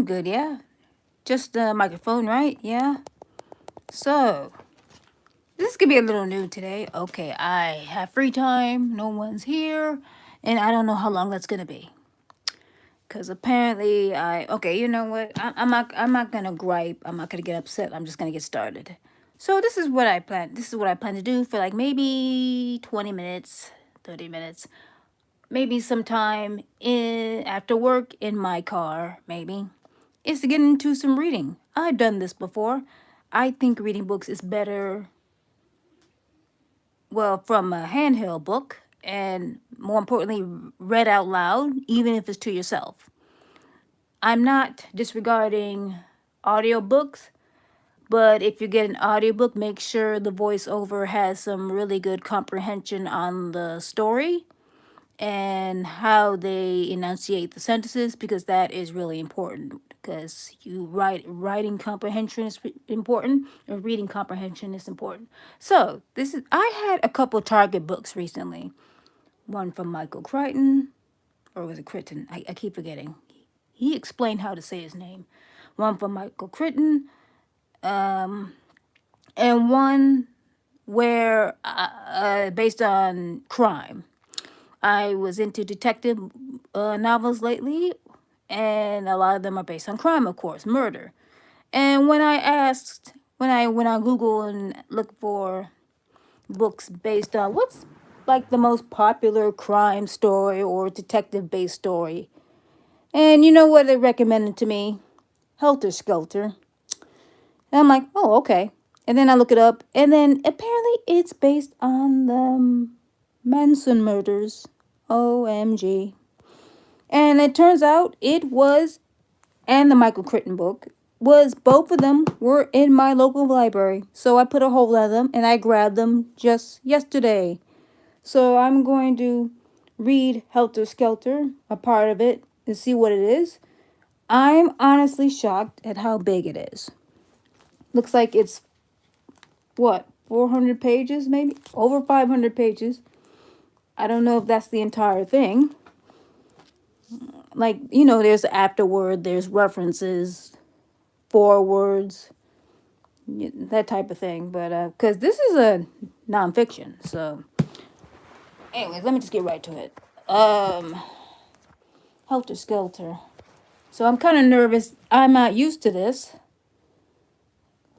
good, yeah. Just the microphone, right? Yeah. So, this is gonna be a little new today. Okay, I have free time, no one's here, and I don't know how long that's gonna be. Cause apparently okay, you know what? I'm not gonna gripe. I'm not gonna get upset. I'm just gonna get started. So this is what I plan. This is what I plan to do for like maybe 20 minutes, 30 minutes, maybe sometime in after work in my car, maybe, is to get into some reading. I've done this before. I think reading books is better, well, from a handheld book, and more importantly, read out loud, even if it's to yourself. I'm not disregarding audiobooks, but if you get an audiobook, make sure the voiceover has some really good comprehension on the story and how they enunciate the sentences, because that is really important, because writing comprehension is important, or reading comprehension is important. So this is I had a couple Target books recently. One from Michael Crichton, or was it Crichton? I keep forgetting. He explained how to say his name. One from Michael Crichton, and one where based on crime. I was into detective novels lately, and a lot of them are based on crime, of course, murder. And when I Google and look for books based on what's like the most popular crime story or detective based story, and you know what they recommended to me? Helter Skelter. And I'm like, oh, okay. And then I look it up, and then apparently it's based on the Manson murders. OMG. And it turns out it was, and the Michael Crichton book was, both of them were in my local library. So I put a hold on them and I grabbed them just yesterday. So I'm going to read Helter Skelter, a part of it, and see what it is. I'm honestly shocked at how big it is. Looks like it's, what, 400 pages, maybe? Over 500 pages. I don't know if that's the entire thing. Like, there's afterword, there's references, forewords, that type of thing. But, because this is a nonfiction. So, anyways, let me just get right to it. Helter Skelter. So I'm kind of nervous. I'm not used to this.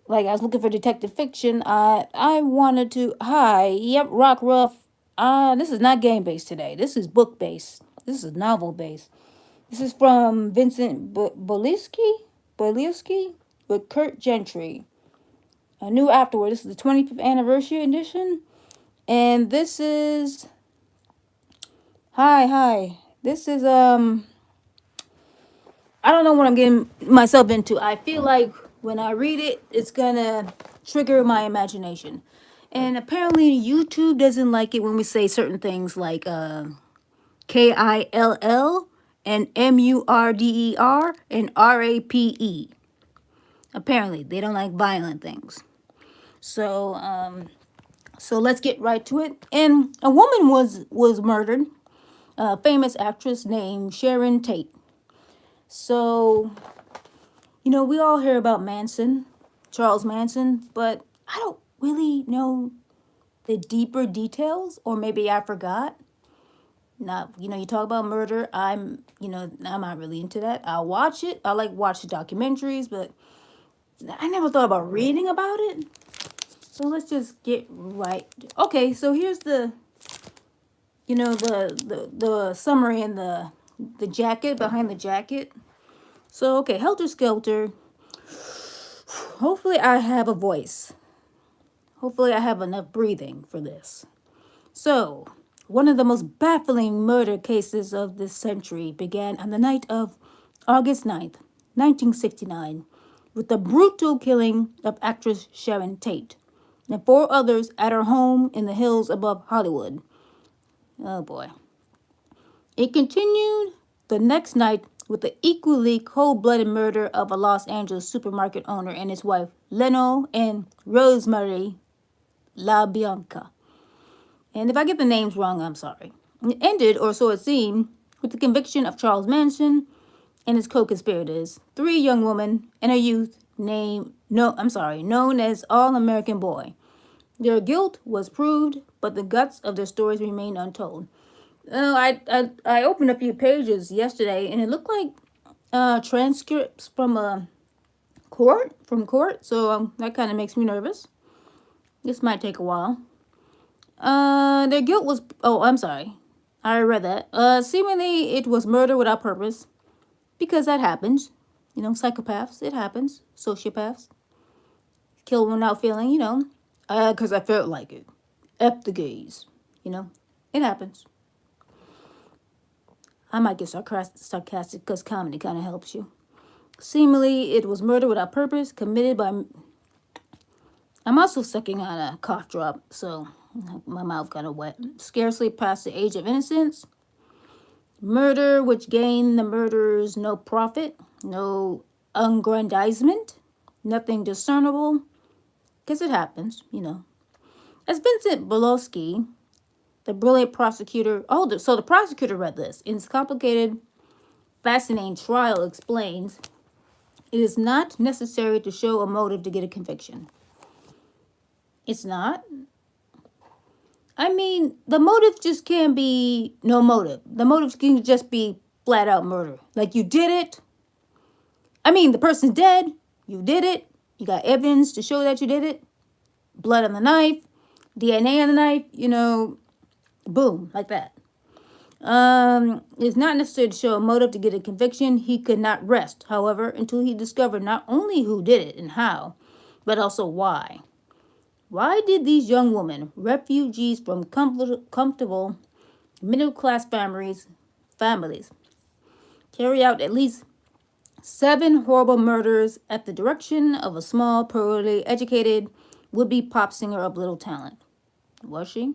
Like, I was looking for detective fiction. I wanted to, hi, yep, Rock Ruff. This is not game based today. This is book based. This is novel based. This is from Vincent Bolewski with Kurt Gentry. A new afterword. This is the 25th anniversary edition. And this is, hi. This is, I don't know what I'm getting myself into. I feel like when I read it, it's gonna trigger my imagination. And apparently YouTube doesn't like it when we say certain things like KILL and MURDER and RAPE. Apparently, they don't like violent things. So let's get right to it. And a woman was murdered, a famous actress named Sharon Tate. So, we all hear about Manson, Charles Manson, but I don't really know the deeper details, or maybe I forgot. Now, you talk about murder. I'm not really into that. I'll watch it. I like watch the documentaries, but I never thought about reading about it. So let's just get right. Okay, so here's the the summary and the jacket behind the jacket. So okay, Helter Skelter. Hopefully I have a voice. Hopefully I have enough breathing for this. So, one of the most baffling murder cases of this century began on the night of August 9th, 1969, with the brutal killing of actress Sharon Tate and four others at her home in the hills above Hollywood. Oh boy. It continued the next night with the equally cold-blooded murder of a Los Angeles supermarket owner and his wife, Leno and Rosemary LaBianca. And if I get the names wrong, I'm sorry. It ended, or so it seemed, with the conviction of Charles Manson and his co-conspirators, 3 young women and a youth known as All-American Boy. Their guilt was proved, but the guts of their stories remain untold. I opened a few pages yesterday, and it looked like transcripts from court. So that kind of makes me nervous. This might take a while. Their guilt was. Oh, I'm sorry. I read that. Seemingly it was murder without purpose, because that happens. Psychopaths. It happens. Sociopaths kill without feeling. Because I felt like it. F the gays. It happens. I might get sarcastic because comedy kind of helps you. Seemingly, it was murder without purpose, committed by... I'm also sucking on a cough drop, so my mouth kind of wet. Scarcely past the age of innocence. Murder which gained the murderers no profit, no aggrandizement, nothing discernible, because it happens, As Vincent Bolowski, the brilliant prosecutor... so the prosecutor read this. In his complicated, fascinating trial explains, it is not necessary to show a motive to get a conviction. It's not. I mean, the motive just can't be no motive. The motive can just be flat out murder. Like, you did it. I mean, the person's dead. You did it. You got evidence to show that you did it. Blood on the knife. DNA on the knife. Boom, like that. It's not necessary to show a motive to get a conviction. He could not rest, however, until he discovered not only who did it and how, but also why. Why did these young women, refugees from comfortable middle-class families, carry out at least 7 horrible murders at the direction of a small, poorly educated, would-be pop singer of little talent? Was she?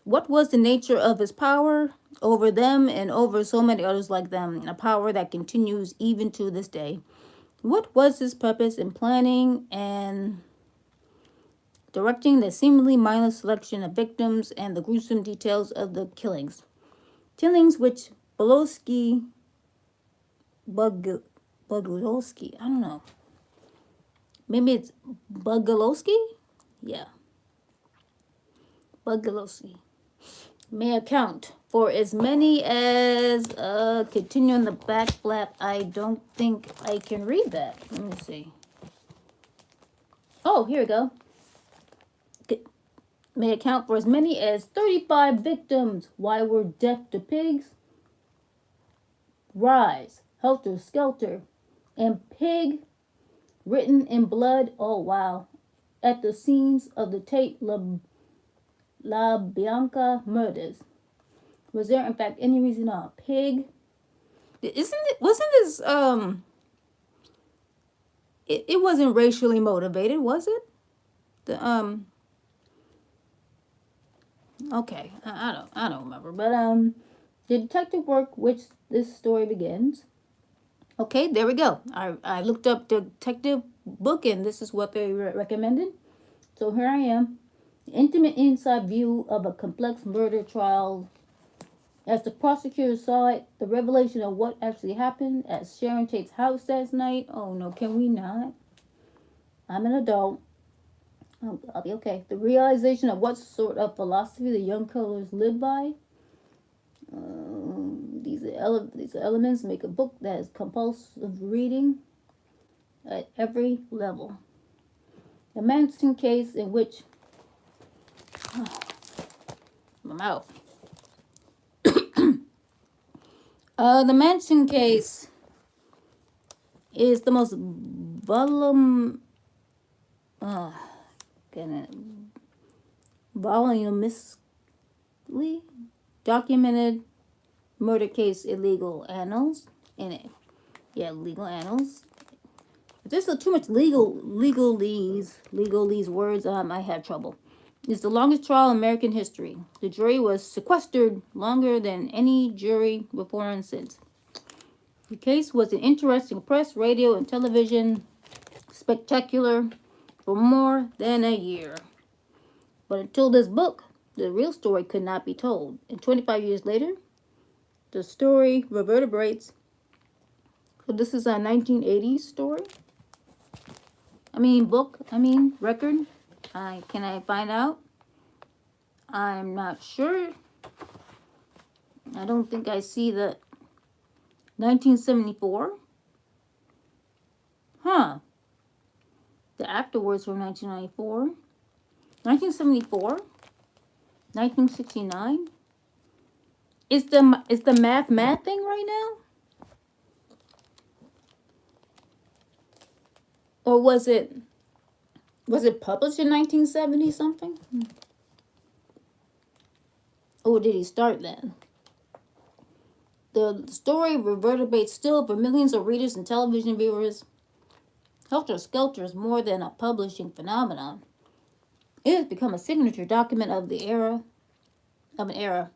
What was the nature of his power over them and over so many others like them, a power that continues even to this day? What was his purpose in planning and directing the seemingly mindless selection of victims and the gruesome details of the killings? Killings which Bolowski, I don't know. Maybe it's Bugalowski? Yeah. Bugalowski. May account for as many as, continue on the back flap. I don't think I can read that. Let me see. Oh, here we go. May account for as many as 35 victims. Why were deaf to pigs? Rise, Helter Skelter, and Pig, written in blood. Oh, wow. At the scenes of the Tate La Bianca murders. Was there, in fact, any reason a pig? Wasn't this, it wasn't racially motivated, was it? Okay, I don't remember, but, the detective work which this story begins. Okay, there we go. I looked up the detective book, and this is what they recommended. So here I am. Intimate inside view of a complex murder trial. As the prosecutor saw it, the revelation of what actually happened at Sharon Tate's house that night. Oh no, can we not? I'm an adult. I'll be okay. The realization of what sort of philosophy the young killers lived by. These elements make a book that is compulsive reading at every level. The Manson case in which... my mouth. The Manson case is the most voluminously documented murder case in legal annals. Legal annals. If there's too much legalese words, I have trouble. It's the longest trial in American history. The jury was sequestered longer than any jury before and since. The case was an interesting press, radio, and television spectacular for more than a year. But until this book, the real story could not be told. And 25 years later, the story reverberates So this is a 1980s story. Record. Can I find out? I'm not sure. I don't think I see the 1974. Huh. The afterwards were 1994. 1974. 1969. Is the math thing right now? Or was it published in 1970 something? Or did he start then? The story reverberates still for millions of readers and television viewers. Helter Skelter is more than a publishing phenomenon. It has become a signature document of an era.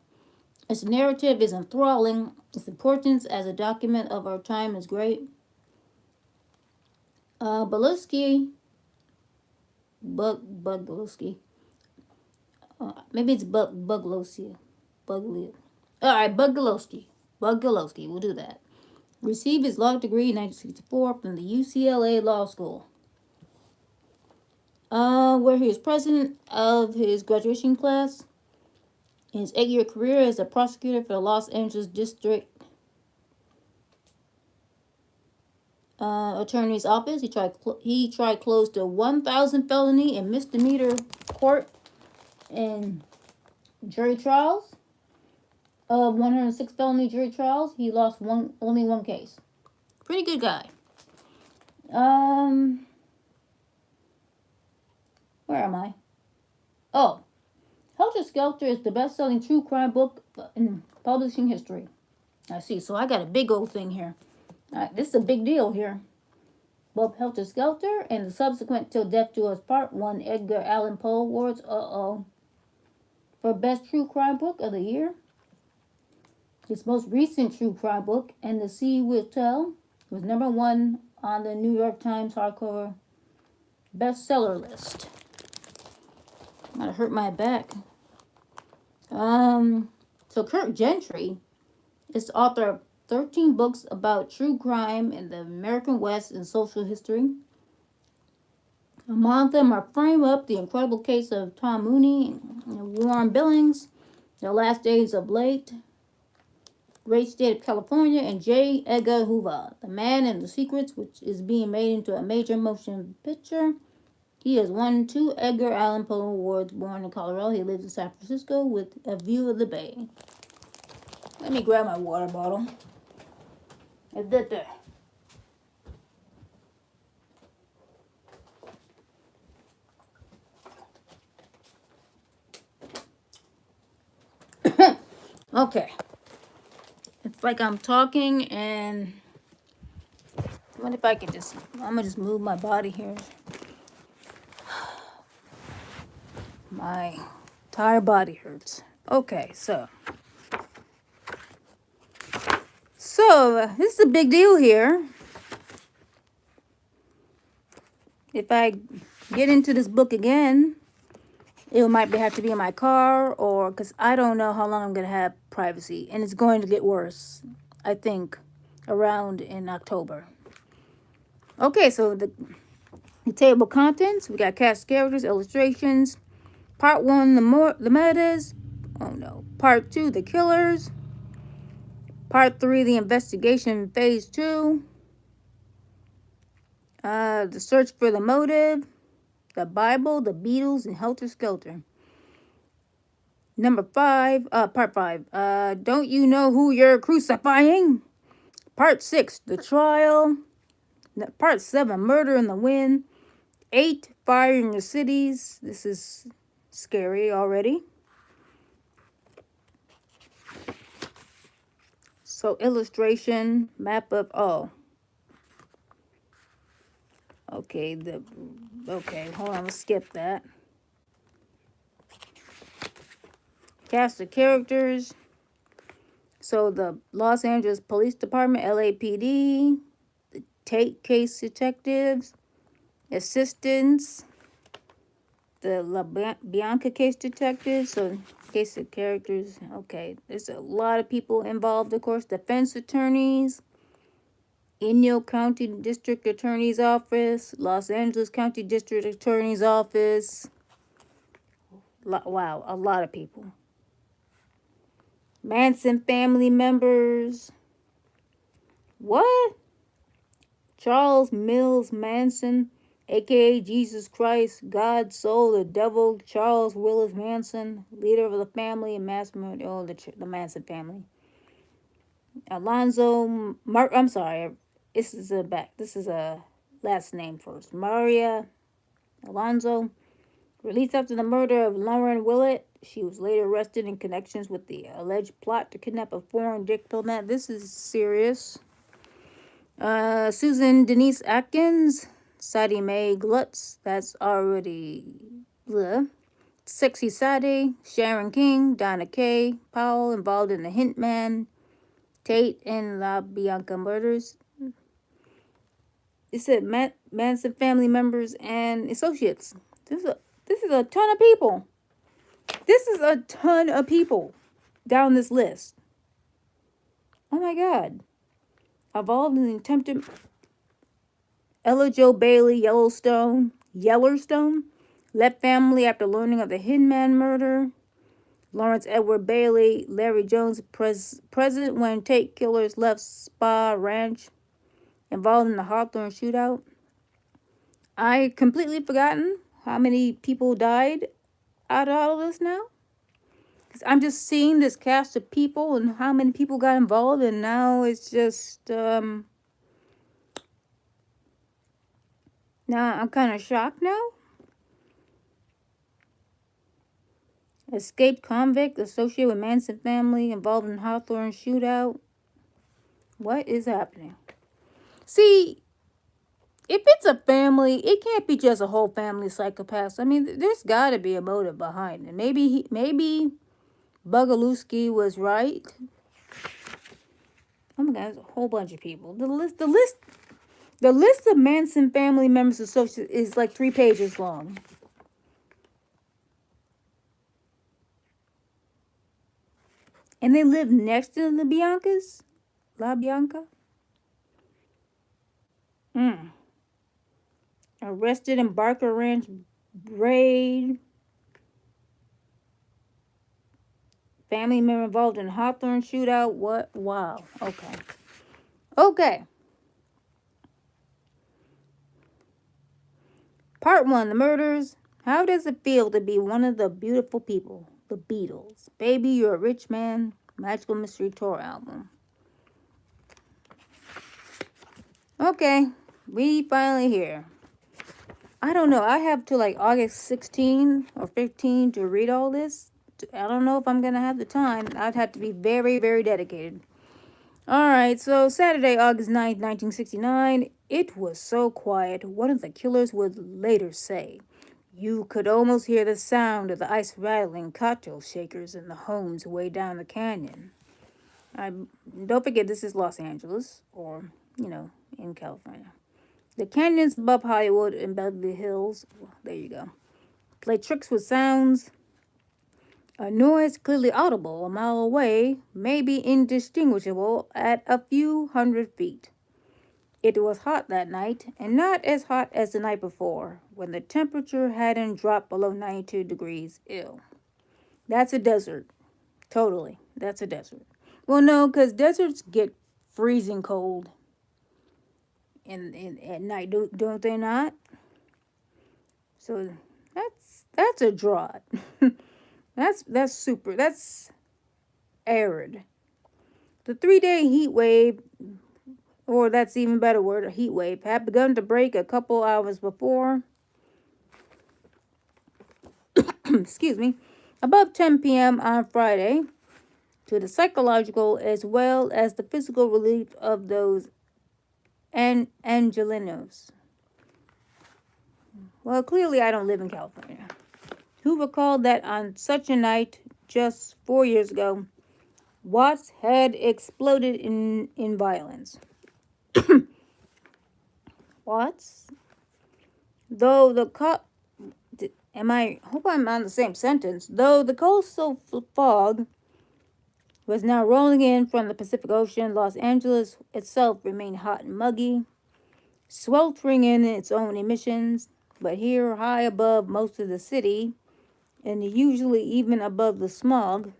Its narrative is enthralling. Its importance as a document of our time is great. Bugluski. Maybe it's Buglosi. Bugli. All right, Bugloski. We'll do that. Received his law degree in 1964 from the UCLA Law School, where he was president of his graduation class. In his 8-year career as a prosecutor for the Los Angeles District Attorney's Office, he tried close to 1,000 felony and misdemeanor court and jury trials. Of 106 felony jury trials, he lost only one case. Pretty good guy. Where am I? Oh, Helter Skelter is the best-selling true crime book in publishing history. I see. So I got a big old thing here. This is a big deal here. Both Helter Skelter and the subsequent Till Death Do Us Part won Edgar Allan Poe Awards. For Best True Crime Book of the Year. His most recent true crime book, And the Sea Will Tell, was #1 on the New York Times hardcover bestseller list. Might have hurt my back. So Kirk Gentry is the author of 13 books about true crime in the American West and social history. Among them are Frame Up, The Incredible Case of Tom Mooney and Warren Billings, The Last Days of Blake, Great State of California, and J. Edgar Hoover, The Man and the Secrets, which is being made into a major motion picture. He has won 2 Edgar Allan Poe Awards. Born in Colorado, he lives in San Francisco with a view of the bay. Let me grab my water bottle. It's there. Okay. It's like I'm talking and what if I can I'm gonna just move my body here. My entire body hurts. Okay, so this is a big deal here. If I get into this book again, it might have to be in my car, or because I don't know how long I'm going to have privacy, and it's going to get worse, I think, around in October. Okay, so the table of contents, we got cast characters, illustrations. Part 1, the metas. Oh no. Part 2, the killers. Part 3, the investigation, phase 2. The search for the motive. The Bible, the Beatles, and Helter Skelter. Part 5. Don't you know who you're crucifying? Part 6, the trial. Part 7, murder in the wind. 8, fire in the cities. This is scary already. So illustration, map of, okay, hold on, let's skip that. Cast of characters. So the Los Angeles Police Department, LAPD, the Tate case detectives, assistants, the La Bianca case detectives, so case of characters. Okay, there's a lot of people involved, of course. Defense attorneys, Inyo County District Attorney's Office, Los Angeles County District Attorney's Office. Wow, a lot of people. Manson family members. What? Charles Mills Manson, aka Jesus Christ, God's soul, the devil, Charles Willis Manson, leader of the family and master of the Manson family. Alonzo Mark. I'm sorry. This is a last name first. Maria Alonzo, released after the murder of Lauren Willett. She was later arrested in connections with the alleged plot to kidnap a foreign diplomat. This is serious. Susan Denise Atkins, Sadie Mae Glutz. That's already bleh. Sexy Sadie, Sharon King, Donna Kay Powell, involved in the Hintman, Tate, and La Bianca murders. It said Manson family members and associates. This is a ton of people. This is a ton of people down this list. Oh my God. Involved in the attempted Ella Jo Bailey Yellowstone left family after learning of the Hinman murder. Lawrence Edward Bailey, Larry Jones, president when Tate killers left Spa Ranch, involved in the Hawthorne shootout. I completely forgotten how many people died out of all of this now. Because I'm just seeing this cast of people and how many people got involved, and now it's just now I'm kind of shocked now. Escaped convict associated with Manson family involved in Hawthorne shootout. What is happening? See, if it's a family, it can't be just a whole family of psychopaths. I mean, there's got to be a motive behind it. Maybe Bogalewski was right. Oh my God, there's a whole bunch of people. The list of Manson family members associated is like 3 pages long. And they live next to the Biancas? La Bianca? Arrested in Barker Ranch raid. Family member involved in Hawthorne shootout. What? Wow. Okay. Part 1, the murders. How does it feel to be one of the beautiful people? The Beatles. Baby, You're a Rich Man. Magical Mystery Tour album. Okay. We finally here. I don't know. I have to like August 16 or 15 to read all this. I don't know if I'm going to have the time. I'd have to be very, very dedicated. All right. So Saturday, August 9th, 1969. It was so quiet. One of the killers would later say, you could almost hear the sound of the ice rattling cocktail shakers in the homes way down the canyon. Don't forget, this is Los Angeles, or, in California. The canyons above Hollywood and Beverly Hills, there you go, play tricks with sounds. A noise clearly audible a mile away may be indistinguishable at a few hundred feet. It was hot that night, and not as hot as the night before, when the temperature hadn't dropped below 92 degrees. Ew. That's a desert. Totally. That's a desert. Well, no, because deserts get freezing cold at night, don't they not? So that's a drought. That's super. That's arid. The 3-day heat wave, or that's even better word, a heat wave, had begun to break a couple hours before. Excuse me. Above 10 p.m. on Friday, to the psychological as well as the physical relief of those Angelinos. Well, clearly I don't live in California. Who recalled that on such a night just 4 years ago, Watts had exploded in violence. Watts? Though the hope I'm on the same sentence. Though the coastal fog was now rolling in from the Pacific Ocean. Los Angeles itself remained hot and muggy, sweltering in its own emissions. But here, high above most of the city, and usually even above the smog,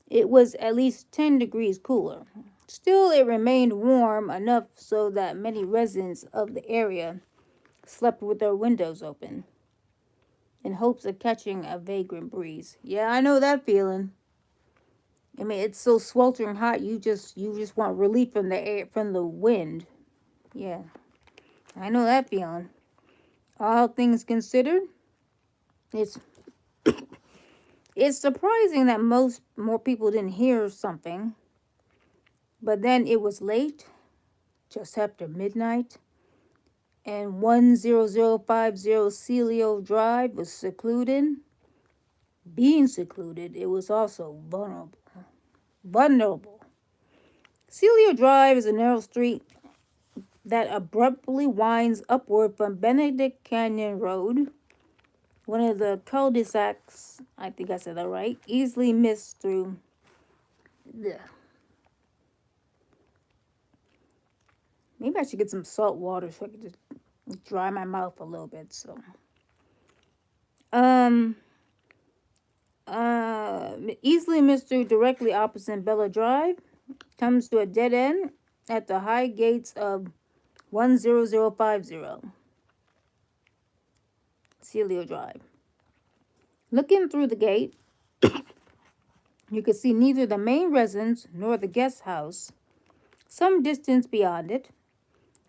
it was at least 10 degrees cooler. Still, it remained warm enough so that many residents of the area slept with their windows open in hopes of catching a vagrant breeze. Yeah, I know that feeling. I mean, it's so sweltering hot. You just want relief from the air, from the wind. Yeah, I know that feeling. All things considered, it's it's surprising that more people didn't hear something. But then it was late, just after midnight, and 10050 Celio Drive was secluded. Being secluded, it was also vulnerable. Vulnerable. Celio Drive is a narrow street that abruptly winds upward from Benedict Canyon Road, one of the cul-de-sacs, I think I said that right, easily missed through the. Maybe I should get some salt water so I can just dry my mouth a little bit. So, um, easily missed through directly opposite Bella Drive, comes to a dead end at the high gates of 10050 Celio Drive. Looking through the gate, you could see neither the main residence nor the guest house. Some distance beyond it,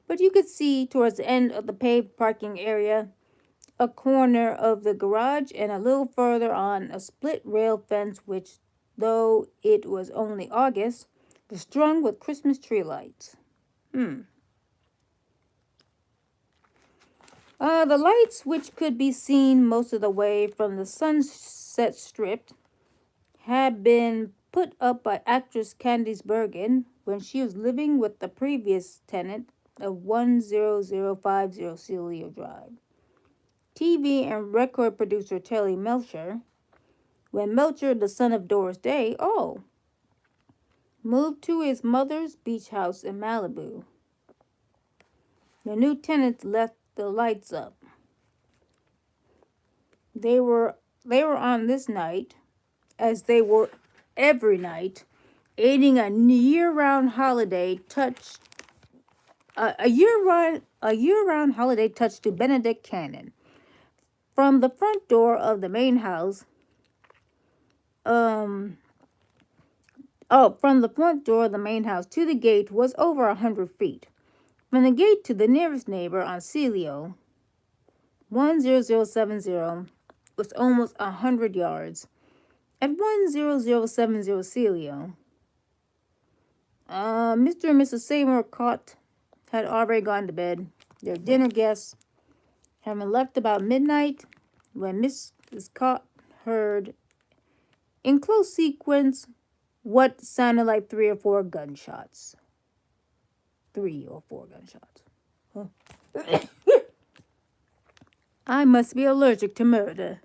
but you could see towards the end of the paved parking area a corner of the garage, and a little further on a split rail fence which, though it was only August, was strung with Christmas tree lights. The lights, which could be seen most of the way from the Sunset Strip, had been put up by actress Candice Bergen when she was living with the previous tenant of 10050 Celia Drive. TV and record producer Telly Melcher, when Melcher, the son of Doris Day, moved to his mother's beach house in Malibu. The new tenants left the lights up. They were on this night, as they were every night, aiding a year-round holiday touch. A year-round holiday touch to Benedict Canyon. From the front door of the main house, from the front door of the main house to the gate was over 100 feet. From the gate to the nearest neighbor on Celio, 10070, was almost 100 yards. At 10070 Celio, Mr. and Mrs. Seymour Cott had already gone to bed. Their dinner guests having left about midnight when Mrs. Cott heard, in close sequence, what sounded like 3 or 4 gunshots. 3 or 4 gunshots. Huh. I must be allergic to murder.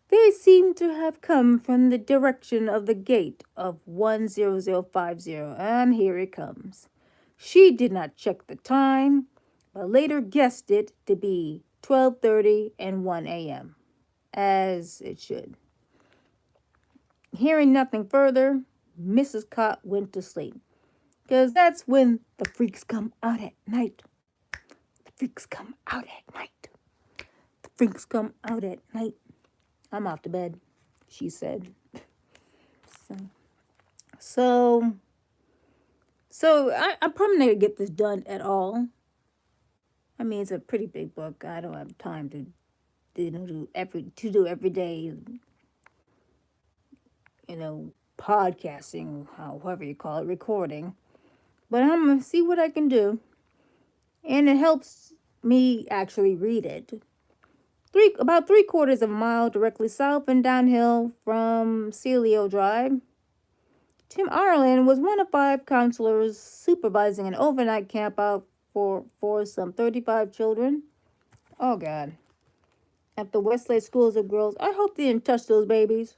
They seem to have come from the direction of the gate of 10050, and here it comes. She did not check the time, but later guessed it to be 12:30 and 1 a.m., as it should. Hearing nothing further, Mrs. Cott went to sleep, because that's when the freaks come out at night. The freaks come out at night. The freaks come out at night. I'm off to bed, she said. So I'm probably not gonna get this done at all. I mean, it's a pretty big book. I don't have time to do every day. Podcasting, however you call it, recording. But I'm gonna see what I can do, and it helps me actually read it. About 3/4 of a mile directly south and downhill from Celio Drive. Tim Ireland was one of 5 counselors supervising an overnight camp out for some 35 children. Oh, God. At the Westlake Schools of Girls. I hope they didn't touch those babies.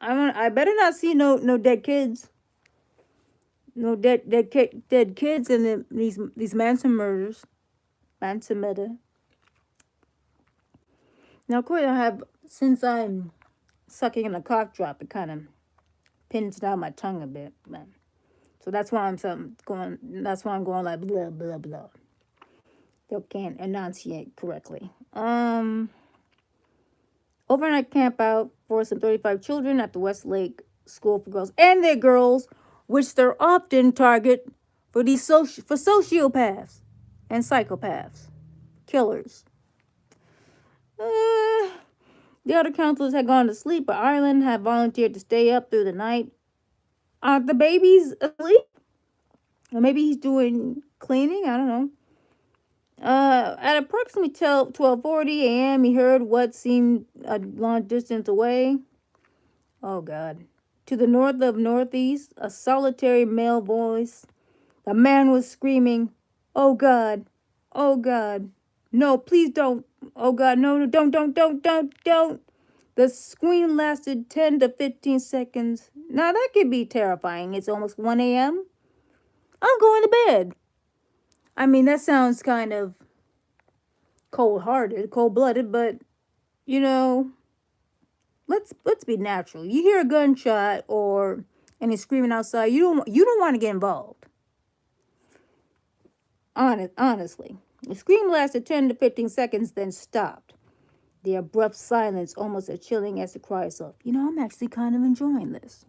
I better not see no dead kids. No dead kids in these Manson murders. Manson murder. Now, of course, since I'm sucking in a cough drop, it kind of pins down my tongue a bit. So that's why I'm going like blah blah blah. Still can't enunciate correctly. Overnight camp out for some 35 children at the Westlake School for Girls and their girls, which they're often target for sociopaths and psychopaths, killers. The other counselors had gone to sleep, but Ireland had volunteered to stay up through the night. Are the babies asleep? Or maybe he's doing cleaning? I don't know. At approximately 12:40 a.m., he heard what seemed a long distance away. Oh, God. To the north of northeast, a solitary male voice. The man was screaming, "Oh, God. Oh, God. No, please don't. Oh, God. No, no, don't. The scream lasted 10 to 15 seconds. Now, that could be terrifying. It's almost 1 a.m. I'm going to bed. I mean, that sounds kind of cold-hearted, cold-blooded, but, you know, let's be natural. You hear a gunshot and it's screaming outside, you don't want to get involved. Honestly. The scream lasted 10 to 15 seconds, then stopped. The abrupt silence, almost as chilling as the cries of, I'm actually kind of enjoying this.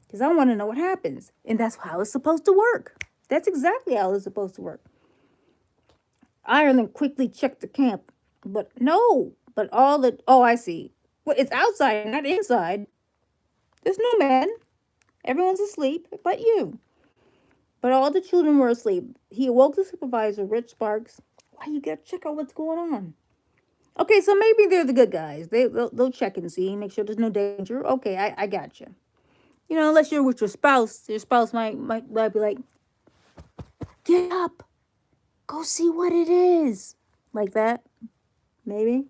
Because I want to know what happens. And that's how it's supposed to work. That's exactly how it's supposed to work. Ireland quickly checked the camp. But I see. Well, it's outside, not inside. There's no man. Everyone's asleep but you. But all the children were asleep. He awoke the supervisor, Rich Sparks. Why you gotta check out what's going on? Okay, so maybe they're the good guys. They'll check and see, make sure there's no danger. Okay, I got you. Unless you're with your spouse might be like, get up, go see what it is, like that, maybe.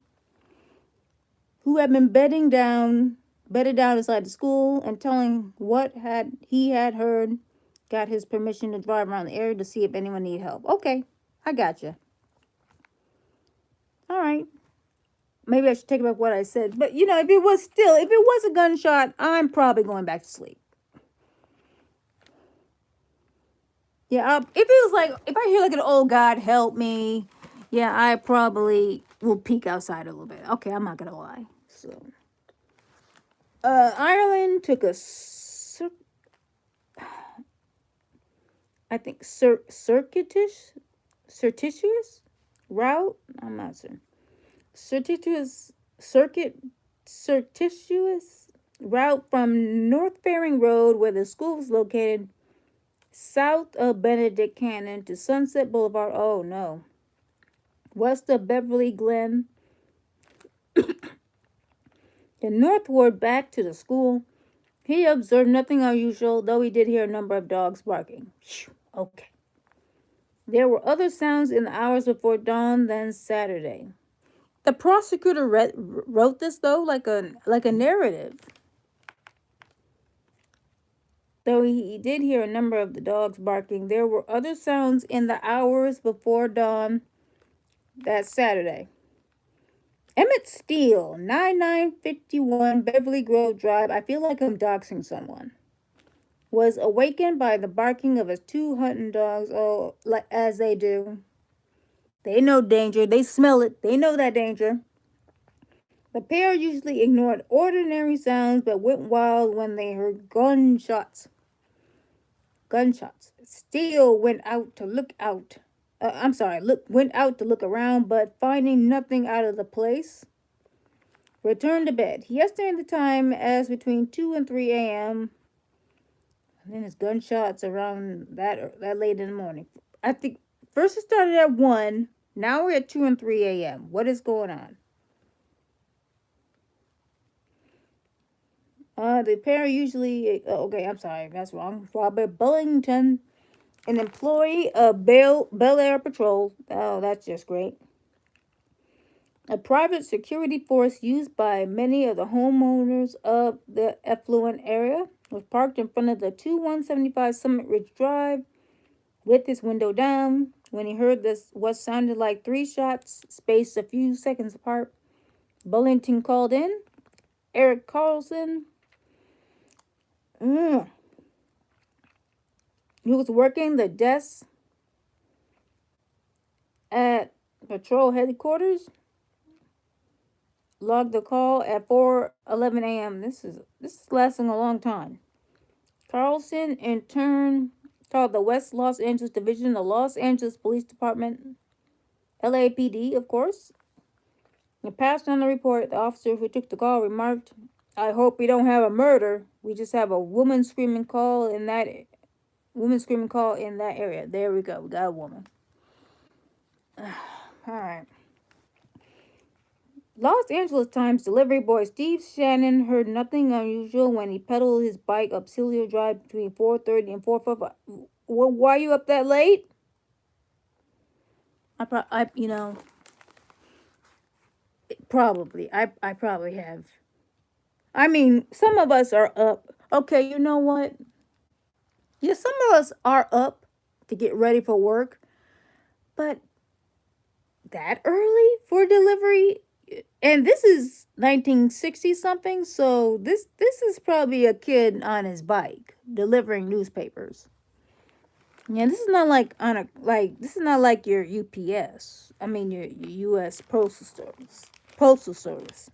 Who had been bedded down inside the school and telling what he had heard, got his permission to drive around the area to see if anyone needed help. Okay, I got you. All right. Maybe I should take back what I said. But, if it was a gunshot, I'm probably going back to sleep. Yeah, if I hear like an, "Oh, God, help me," yeah, I probably will peek outside a little bit. Okay, I'm not going to lie. So, Ireland took a, circuitous route. I'm not certain. Circuitous route from North Faring Road, where the school was located, south of Benedict Cannon to Sunset Boulevard. Oh no. West of Beverly Glen. And northward back to the school. He observed nothing unusual, though he did hear a number of dogs barking. Okay. There were other sounds in the hours before dawn than Saturday. The prosecutor wrote this, though, like a narrative. Though he did hear a number of the dogs barking, there were other sounds in the hours before dawn that Saturday. Emmett Steele, 9951 Beverly Grove Drive. I feel like I'm doxing someone. Was awakened by the barking of his two hunting dogs. Oh, as they do. They know danger. They smell it. They know that danger. The pair usually ignored ordinary sounds, but went wild when they heard gunshots. Steele went out to look around, but finding nothing out of the place, returned to bed. He estimated the time as between 2 and 3 a.m. And then his gunshots around that late in the morning. I think first it started at 1. Now we're at 2 and 3 a.m. What is going on? The pair usually... okay, I'm sorry. That's wrong. Robert Bullington, an employee of Bel Air Patrol. Oh, that's just great. a private security force used by many of the homeowners of the affluent area, was parked in front of the 2175 Summit Ridge Drive with his window down when he heard this what sounded like three shots spaced a few seconds apart. Bullington called in. Eric Carlson, who was working the desk at patrol headquarters, logged the call at 4:11 a.m. This is lasting a long time. Carlson in turn called the West Los Angeles Division, the Los Angeles Police Department, LAPD, of course, and passed on the report. The officer who took the call remarked, "I hope we don't have a murder. We just have a woman screaming call in that area." There we go. We got a woman. All right. Los Angeles Times delivery boy Steve Shannon heard nothing unusual when he pedaled his bike up Celio Drive between 4:30 and 4:45. Well, why are you up that late? Probably. I probably have. I mean, some of us are up. Okay, you know what? Yeah, some of us are up to get ready for work, but that early for delivery? And this is 1960 something, so this is probably a kid on his bike delivering newspapers. Yeah, this is not like this is not like your UPS. I mean your US Postal Service. Postal Service.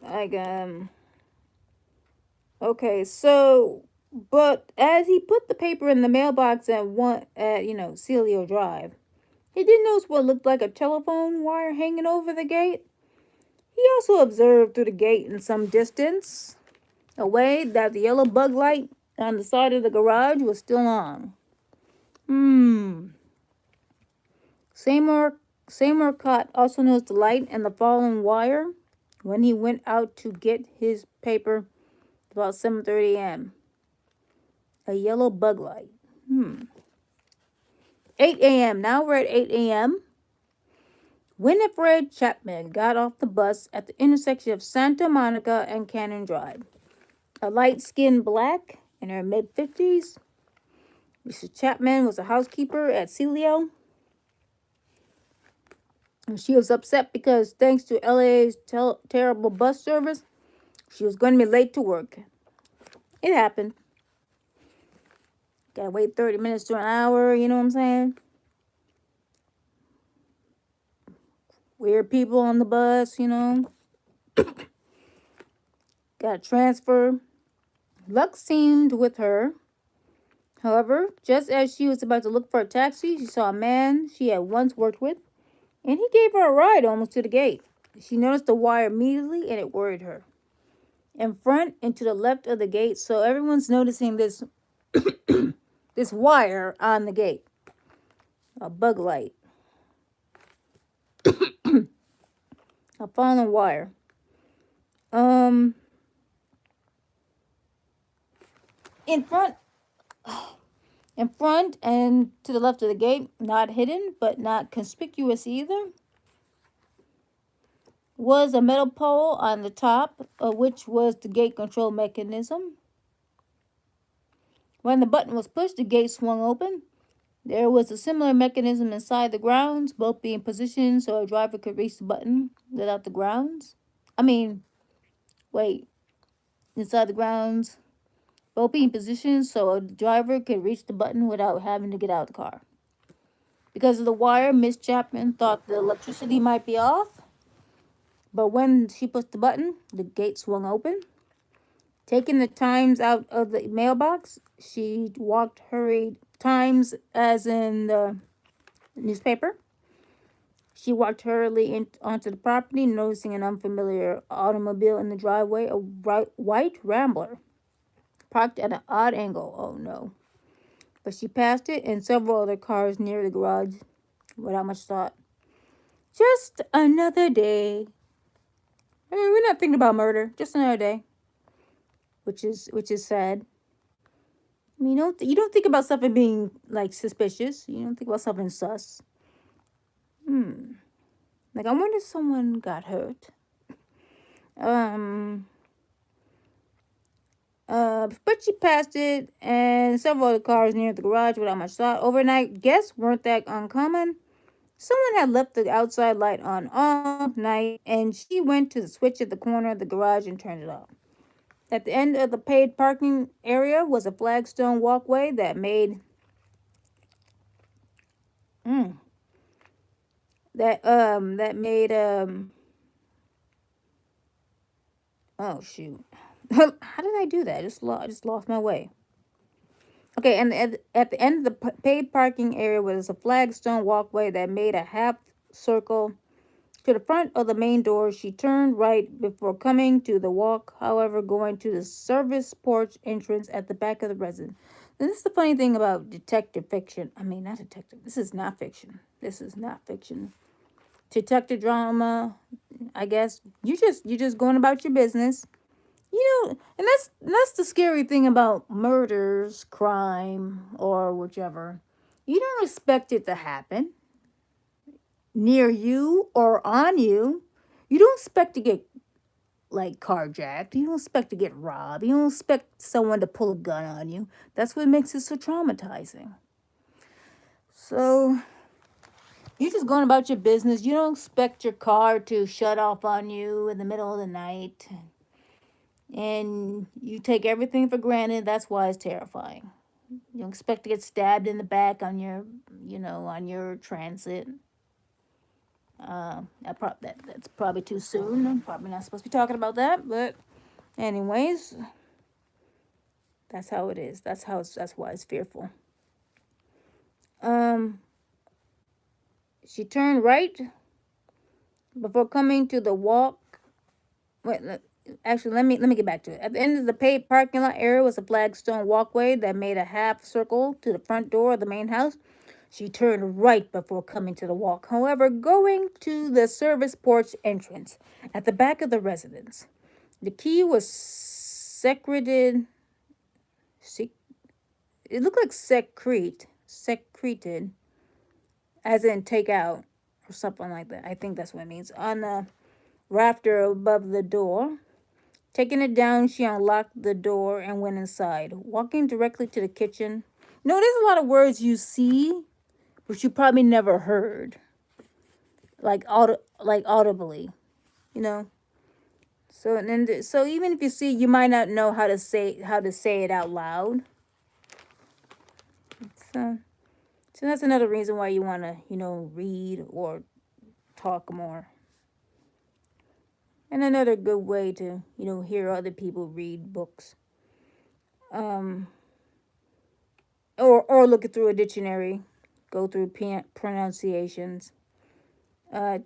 Like okay, so but as he put the paper in the mailbox at Celio Drive, he did notice what looked like a telephone wire hanging over the gate. He also observed through the gate in some distance away that the yellow bug light on the side of the garage was still on. Seymour Cott also noticed the light and the fallen wire when he went out to get his paper about 7:30 a.m. A yellow bug light. 8 a.m. Now we're at 8 a.m. Winifred Chapman got off the bus at the intersection of Santa Monica and Cannon Drive. A light-skinned black in her mid-50s, Mrs. Chapman was a housekeeper at Celio. And she was upset because, thanks to LA's terrible bus service, she was going to be late to work. It happened. Gotta wait 30 minutes to an hour, you know what I'm saying? Weird people on the bus, you know. Gotta transfer. Luck seemed with her. However, just as she was about to look for a taxi, she saw a man she had once worked with, and he gave her a ride almost to the gate. She noticed the wire immediately, and it worried her. In front and to the left of the gate, so everyone's noticing this this wire on the gate. A bug light. A fallen wire. In front and to the left of the gate, not hidden but not conspicuous either, was a metal pole on the top of which was the gate control mechanism. When the button was pushed, the gate swung open. There was a similar mechanism inside the grounds, both being positioned so a driver could reach the button without the grounds. Inside the grounds, both being positioned so a driver could reach the button without having to get out of the car. Because of the wire, Miss Chapman thought the electricity might be off, but when she pushed the button, the gate swung open. Taking the Times out of the mailbox, she hurried Times as in the newspaper. She walked hurriedly onto the property, noticing an unfamiliar automobile in the driveway, a white Rambler, parked at an odd angle. Oh no. But she passed it and several other cars near the garage without much thought. Just another day. We're not thinking about murder. Just another day. Which is sad. I mean, you don't think about something being like suspicious. You don't think about something sus. Like, I wonder if someone got hurt. Um, but she passed it, and several other cars near the garage without much thought. Overnight guests weren't that uncommon. Someone had left the outside light on all night, and she went to the switch at the corner of the garage and turned it off. At the end of the paid parking area was a flagstone walkway mm, that made oh shoot. How did I do that? I just lost my way. Okay, and at the end of the paid parking area was a flagstone walkway that made a half circle to the front of the main door. She turned right before coming to the walk, however, going to the service porch entrance at the back of the residence. This is the funny thing about detective fiction. I mean, not detective. This is not fiction. This is not fiction. Detective drama, I guess. You just going about your business. And that's the scary thing about murders, crime, or whichever. You don't expect it to happen near you or on you. You don't expect to get like carjacked. You don't expect to get robbed. You don't expect someone to pull a gun on you. That's what makes it so traumatizing. So you're just going about your business. You don't expect your car to shut off on you in the middle of the night. And you take everything for granted. That's why it's terrifying. You don't expect to get stabbed in the back on on your transit. That's probably too soon. I'm probably not supposed to be talking about that, but anyways, that's how it is. That's why it's fearful. Um, she turned right before coming to the walk. Wait, actually, let me get back to it. At the end of the paid parking lot area was a flagstone walkway that made a half circle to the front door of the main house. She turned right before coming to the walk, however, going to the service porch entrance at the back of the residence. The key was secreted. It looked like secreted, as in take out or something like that. I think that's what it means. On the rafter above the door. Taking it down, she unlocked the door and went inside, walking directly to the kitchen. There's a lot of words you see, but you probably never heard, like audibly, you know. So even if you see, you might not know how to say it out loud. So so that's another reason why you want to read or talk more. And another good way to hear other people read books. Um, or look it through a dictionary, go through pronunciations. Uh,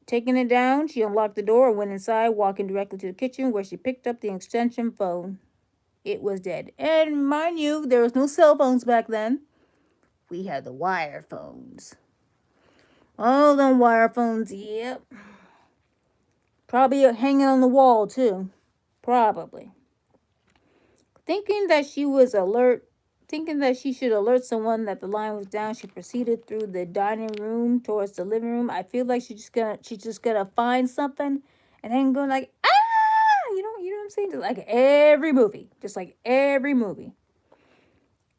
Taking it down, she unlocked the door and went inside, walking directly to the kitchen where she picked up the extension phone. It was dead. And mind you, there was no cell phones back then. We had the wire phones. Oh, them wire phones, yep. Probably hanging on the wall, too. Probably. Thinking that she should alert someone that the line was down, she proceeded through the dining room towards the living room. I feel like she's just gonna find something and then go like, you know what I'm saying? Just like every movie. Just like every movie.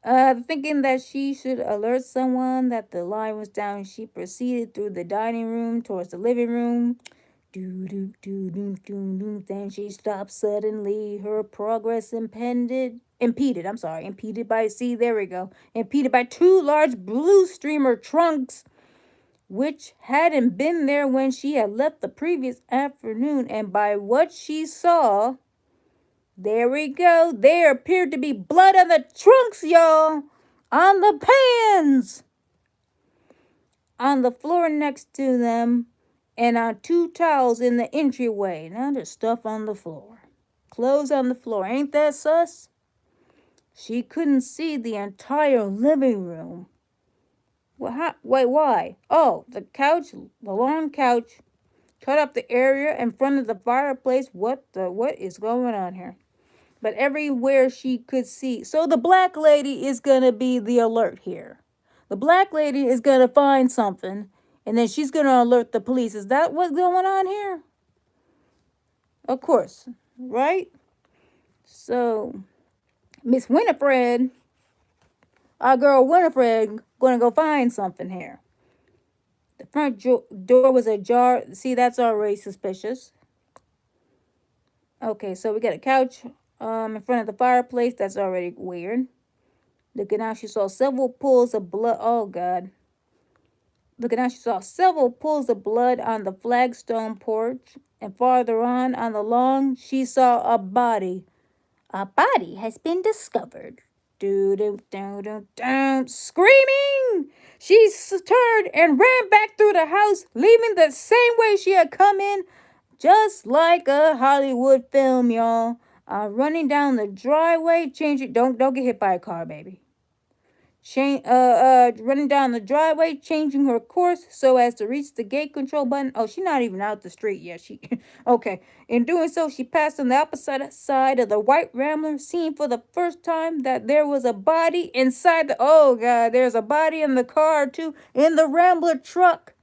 Thinking that she should alert someone that the line was down, she proceeded through the dining room towards the living room. Then she stopped suddenly. Her progress impeded by, see, there we go. Impeded by two large blue streamer trunks, which hadn't been there when she had left the previous afternoon. And by what she saw, there we go. There appeared to be blood on the trunks, y'all. On the pans. On the floor next to them. And on two towels in the entryway. Now there's stuff on the floor. Clothes on the floor. Ain't that sus? She couldn't see the entire living room. Wait, why? Oh, the long couch, cut up the area in front of the fireplace. What is going on here? But everywhere she could see. So the black lady is going to be the alert here. The black lady is going to find something And then she's going to alert the police. Is that what's going on here? Of course, right? So, Miss Winifred, our girl Winifred, going to go find something here. The front door was ajar. See, that's already suspicious. Okay, so we got a couch in front of the fireplace. That's already weird. Looking out, she saw several pools of blood. Oh, God. Looking out, she saw several pools of blood on the flagstone porch. And farther on the lawn, she saw a body. A body has been discovered. Screaming! She turned and ran back through the house, leaving the same way she had come in, just like a Hollywood film, y'all. Running down the driveway, changing. Don't get hit by a car, baby. Running down the driveway, changing her course so as to reach the gate control button. Oh, she's not even out the street yet. Okay. In doing so, she passed on the opposite side of the white Rambler, seeing for the first time that there was a body inside the. Oh God, there's a body in the car too, in the Rambler truck.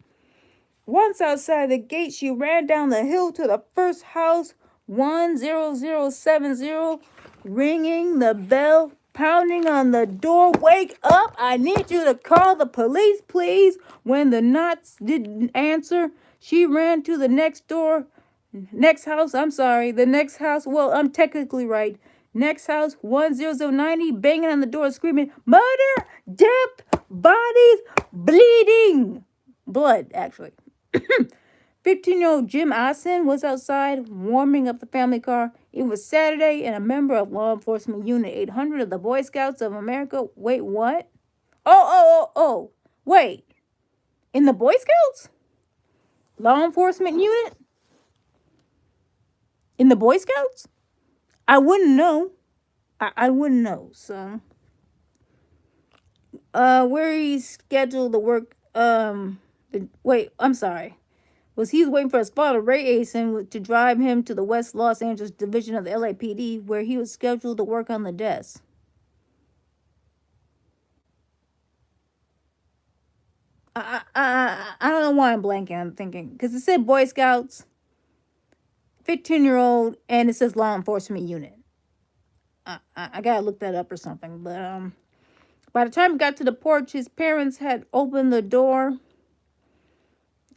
Once outside the gate, she ran down the hill to the first house, 10070, ringing the bell, pounding on the door. Wake up! I need you to call the police, please. When the knots didn't answer, she ran to the next house. The next house. Well, I'm technically right. Next house, 10090, banging on the door, screaming, murder, death, bodies, bleeding. Blood, actually. 15-year-old Jim Ossen was outside warming up the family car. It was Saturday, and a member of Law Enforcement Unit 800 of the Boy Scouts of America. Wait, what? Oh. Wait. In the Boy Scouts? Law Enforcement Unit? In the Boy Scouts? I wouldn't know. I wouldn't know. So, where he's scheduled to work. Wait, I'm sorry. He was waiting for his father, Ray Asen, to drive him to the West Los Angeles division of the LAPD, where he was scheduled to work on the desk. I don't know why I'm blanking. I'm thinking because it said Boy Scouts, 15-year-old, and it says Law Enforcement Unit. I gotta look that up or something. But by the time he got to the porch, his parents had opened the door.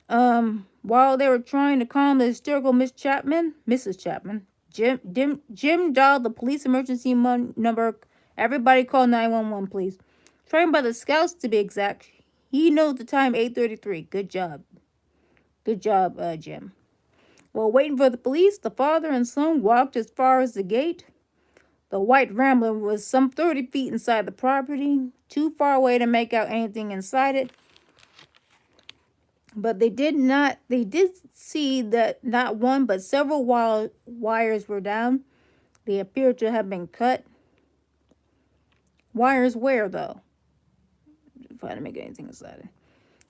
While they were trying to calm the hysterical Mrs. Chapman, Jim dialed the police emergency number. Everybody call 911, please. Trained by the Scouts to be exact. He knows the time, 8:33. Good job. Good job, Jim. While waiting for the police, the father and son walked as far as the gate. The white Rambler was some 30 feet inside the property, too far away to make out anything inside it. But they did see that not one but several wires were down. They appeared to have been cut. Wires where, though? Trying to make anything inside it.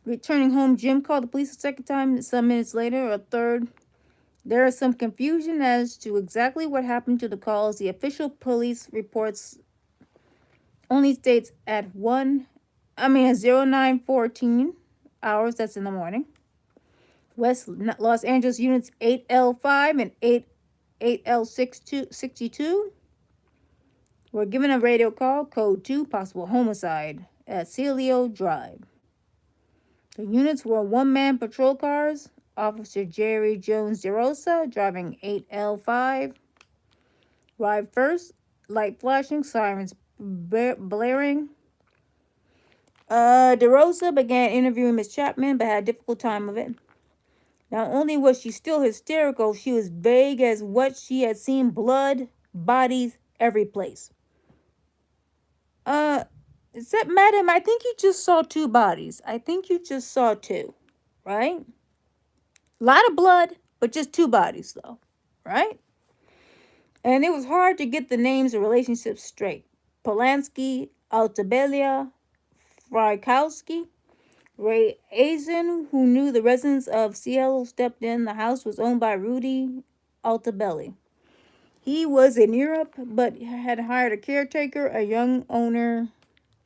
Returning home, Jim called the police a second time. Some minutes later, a third. There is some confusion as to exactly what happened to the calls. The official police reports only states at 09:14 hours, that's in the morning. West Los Angeles units 8L5 and 8L62 were given a radio call, code 2, possible homicide at Celio Drive. The units were one-man patrol cars. Officer Jerry Jones DeRosa driving 8L5 arrived first, light flashing, sirens blaring. DeRosa began interviewing Miss Chapman, but had a difficult time of it. Not only was she still hysterical, she was vague as what she had seen: blood, bodies, every place. Except, madam, I think you just saw 2 bodies. I think you just saw 2, right? A lot of blood, but just 2 bodies, though, right? And it was hard to get the names and relationships straight. Polanski, Altabelia, Frykowski. Ray Asen, who knew the residents of Seattle, stepped in. The house was owned by Rudy Altabelli. He was in Europe, but had hired a caretaker, a young owner.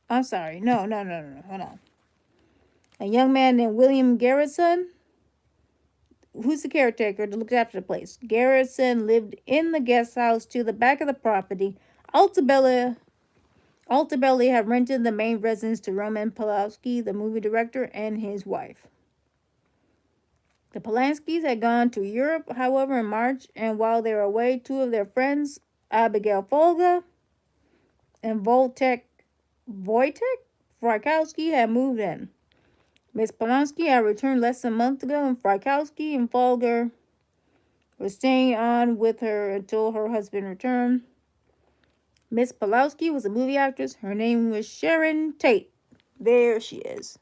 I'm sorry. No. Hold on. A young man named William Garrison, who's the caretaker that looked after the place. Garrison lived in the guest house to the back of the property. Altabelli had rented the main residence to Roman Polanski, the movie director, and his wife. The Polanskis had gone to Europe, however, in March, and while they were away, two of their friends, Abigail Folga and Wojtek Frykowski, had moved in. Miss Polanski had returned less than a month ago, and Frykowski and Folger were staying on with her until her husband returned. Miss Polanski was a movie actress. Her name was Sharon Tate. There she is.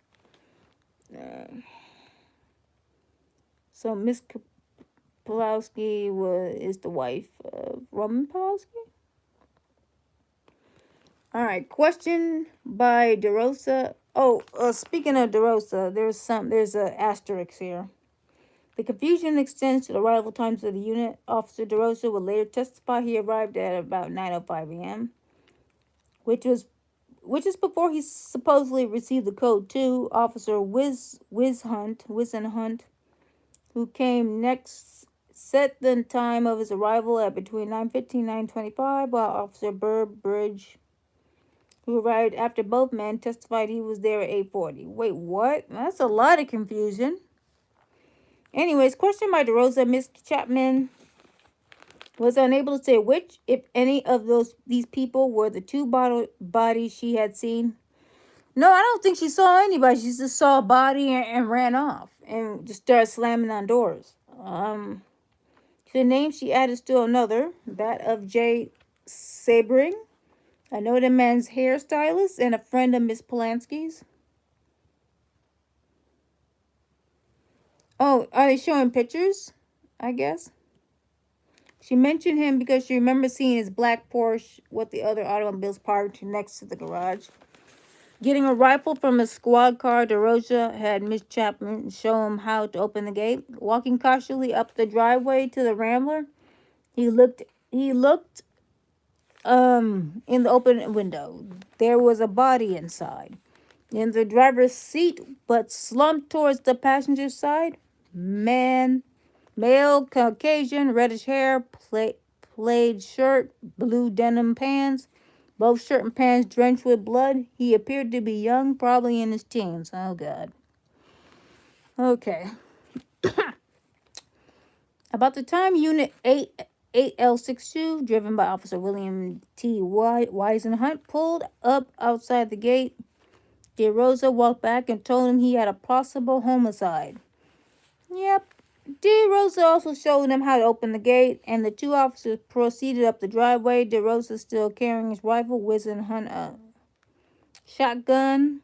So Miss Polanski is the wife of Roman Polanski. All right, question by DeRosa. Oh, speaking of DeRosa, there's an asterisk here. The confusion extends to the arrival times of the unit. Officer DeRosa would later testify he arrived at about 9:05 a.m., which is before he supposedly received the code 2. Officer Wizen Hunt, who came next, set the time of his arrival at between 9:15 and 9:25, while Officer Burbridge, who arrived after both men, testified he was there at 8:40. Wait, what? That's a lot of confusion. Anyways, question by DeRosa. Miss Chapman was unable to say which, if any, of these people were the two bodies she had seen. No, I don't think she saw anybody. She just saw a body and ran off and just started slamming on doors. To the name she added still another, that of Jay Sabering, a noted men's hairstylist and a friend of Miss Polanski's. Oh, are they showing pictures? I guess. She mentioned him because she remembers seeing his black Porsche with the other automobiles parked next to the garage. Getting a rifle from a squad car, DeRosa had Miss Chapman show him how to open the gate. Walking cautiously up the driveway to the Rambler, he looked in the open window. There was a body inside. In the driver's seat, but slumped towards the passenger side. Male, Caucasian, reddish hair, plaid shirt, blue denim pants. Both shirt and pants drenched with blood. He appeared to be young, probably in his teens. Oh, God. Okay. About the time Unit 8L62, driven by Officer William T. Wisenhunt, pulled up outside the gate, DeRosa walked back and told him he had a possible homicide. Yep. DeRosa also showed him how to open the gate, and the two officers proceeded up the driveway. DeRosa still carrying his rifle, Wisenhunt a shotgun.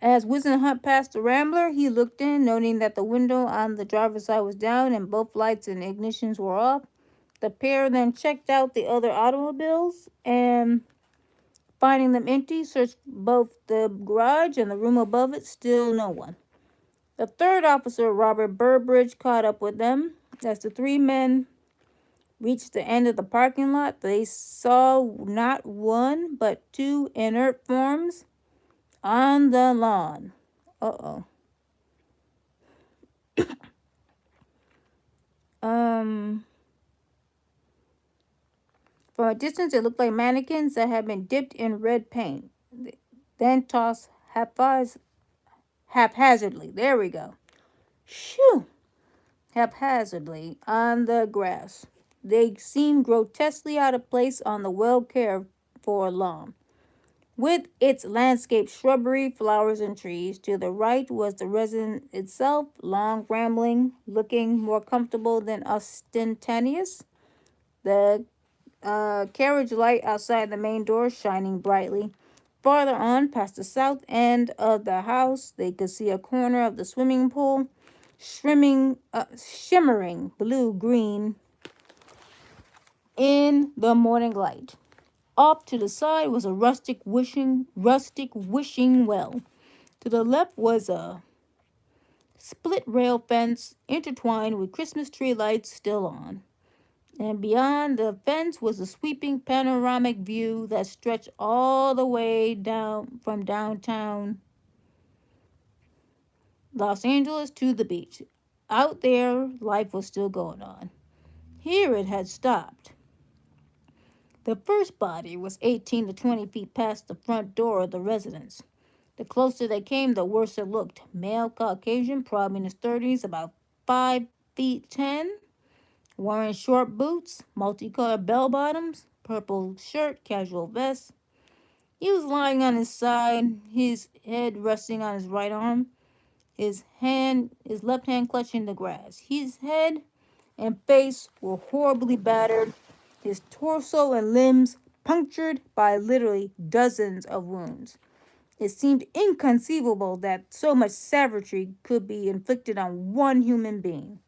As Wisenhunt passed the Rambler, he looked in, noting that the window on the driver's side was down and both lights and ignitions were off. The pair then checked out the other automobiles and, finding them empty, searched both the garage and the room above it. Still no one. The third officer, Robert Burbridge, caught up with them. As the three men reached the end of the parking lot, they saw not one, but two inert forms on the lawn. Uh-oh. From a distance, it looked like mannequins that had been dipped in red paint, then tossed haphazardly. There we go. Shoo! Haphazardly on the grass. They seemed grotesquely out of place on the well-cared for lawn, with its landscape shrubbery, flowers, and trees. To the right was the residence itself, long, rambling, looking more comfortable than ostentatious. The carriage light outside the main door shining brightly. Farther on, past the south end of the house, they could see a corner of the swimming pool, shimmering blue-green in the morning light. Off to the side was a rustic wishing well. To the left was a split rail fence intertwined with Christmas tree lights still on. And beyond the fence was a sweeping panoramic view that stretched all the way down from downtown Los Angeles to the beach. Out there, life was still going on. Here it had stopped. The first body was 18 to 20 feet past the front door of the residence. The closer they came, the worse it looked. Male Caucasian, probably in his 30s, about 5 feet 10, wearing short boots, multicolored bell bottoms, purple shirt, casual vest. He was lying on his side, his head resting on his right arm, his left hand clutching the grass. His head and face were horribly battered, his torso and limbs punctured by literally dozens of wounds. It seemed inconceivable that so much savagery could be inflicted on one human being.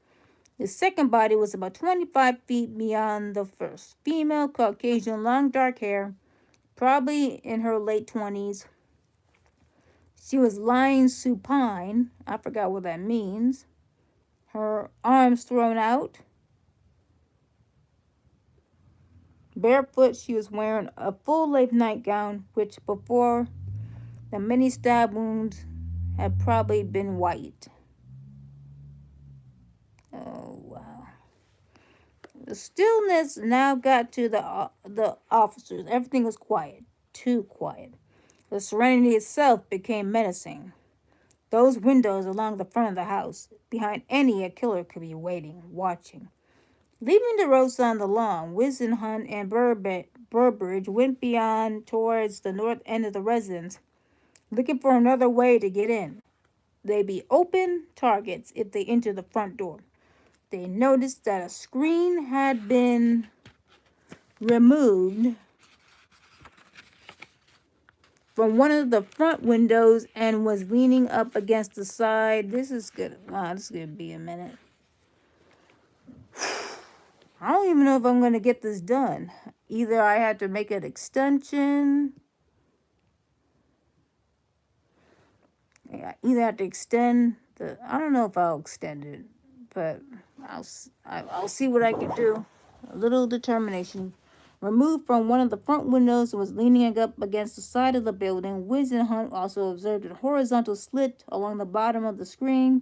The second body was about 25 feet beyond the first. Female, Caucasian, long dark hair, probably in her late 20s. She was lying supine. I forgot what that means. Her arms thrown out. Barefoot, she was wearing a full-length nightgown, which before the many stab wounds had probably been white. Oh, wow. The stillness now got to the officers. Everything was quiet, too quiet. The serenity itself became menacing. Those windows along the front of the house, behind any a killer could be waiting, watching. Leaving DeRosa on the lawn, Wisenhunt and Burbridge went beyond towards the north end of the residence, looking for another way to get in. They'd be open targets if they entered the front door. They noticed that a screen had been removed from one of the front windows and was leaning up against the side. This is good. Wow, this is going to be a minute. I don't even know if I'm going to get this done. Either I had to make an extension. Either I have to extend the. I don't know if I'll extend it, but I'll see what I can do. A little determination. Removed from one of the front windows and was leaning up against the side of the building. Wisenhunt also observed a horizontal slit along the bottom of the screen.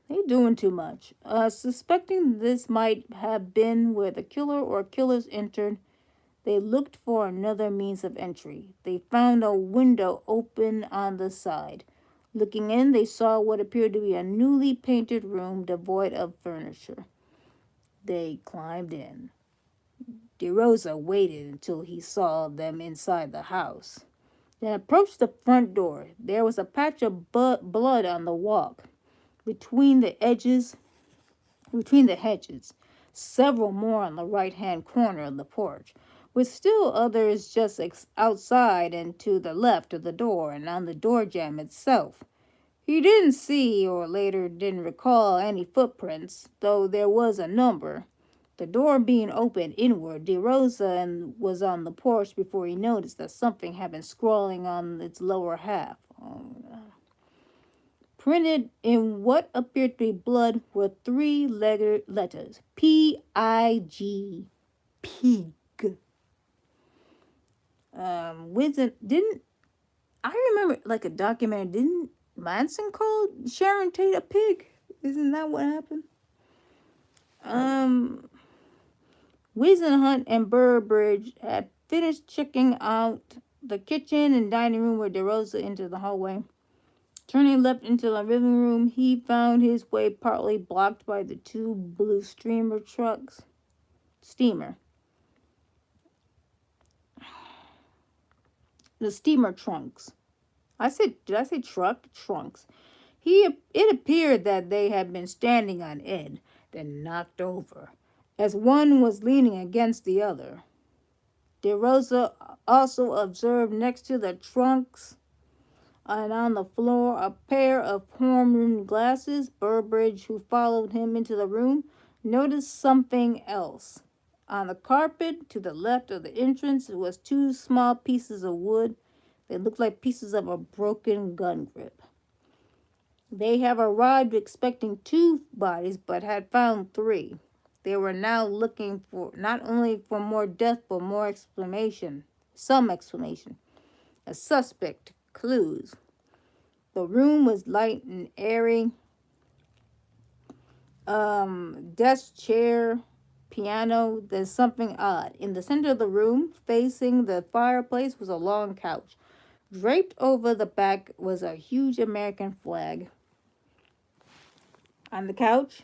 They doing too much. Suspecting this might have been where the killer or killers entered, they looked for another means of entry. They found a window open on the side. Looking in, they saw what appeared to be a newly painted room devoid of furniture. They climbed in. DeRosa waited until he saw them inside the house, then approached the front door. There was a patch of blood on the walk between the hedges, several more on the right-hand corner of the porch, with still others just outside and to the left of the door and on the door jamb itself. He didn't see, or later didn't recall, any footprints, though there was a number. The door being open inward, DeRosa was on the porch before he noticed that something had been scrawling on its lower half. Printed in what appeared to be blood were 3 letters. P-I-G. Pig. Didn't I remember like a documentary, didn't Manson call Sharon Tate a pig? Isn't that what happened? Wisenhunt and Burbridge had finished checking out the kitchen and dining room where DeRosa entered the hallway. Turning left into the living room, he found his way partly blocked by the 2 blue steamer trunks. The steamer trunks. Did I say truck? Trunks. It appeared that they had been standing on end, then knocked over, as one was leaning against the other. DeRosa also observed next to the trunks and on the floor a pair of horn-rimmed glasses. Burbridge, who followed him into the room, noticed something else. On the carpet to the left of the entrance was 2 small pieces of wood. They looked like pieces of a broken gun grip. They have arrived expecting 2 bodies, but had found 3. They were now looking for not only for more death, but some explanation. A suspect, clues. The room was light and airy. Desk, chair, piano. There's something odd. In the center of the room, facing the fireplace, was a long couch. Draped over the back was a huge American flag. On the couch,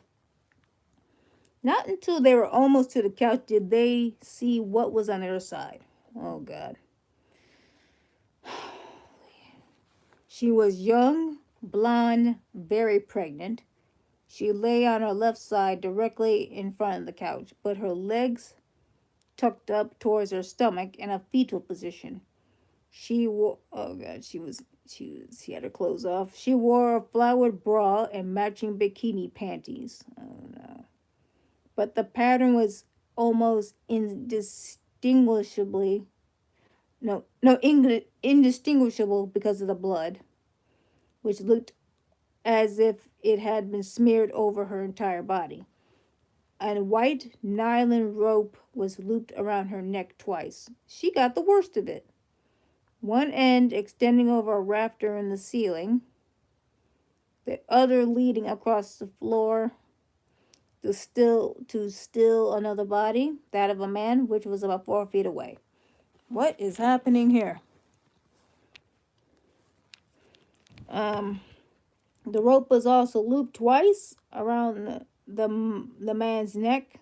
not until they were almost to the couch did they see what was on the other side. Oh, God. She was young, blonde, very pregnant. She lay on her left side directly in front of the couch, but her legs tucked up towards her stomach in a fetal position. She wore, oh God, she had her clothes off. She wore a flowered bra and matching bikini panties. Oh no. But the pattern was almost indistinguishable because of the blood, which looked as if it had been smeared over her entire body. A white nylon rope was looped around her neck twice. She got the worst of it. One end extending over a rafter in the ceiling, the other leading across the floor to still another body, that of a man, which was about 4 feet away. What is happening here? The rope was also looped twice around the man's neck.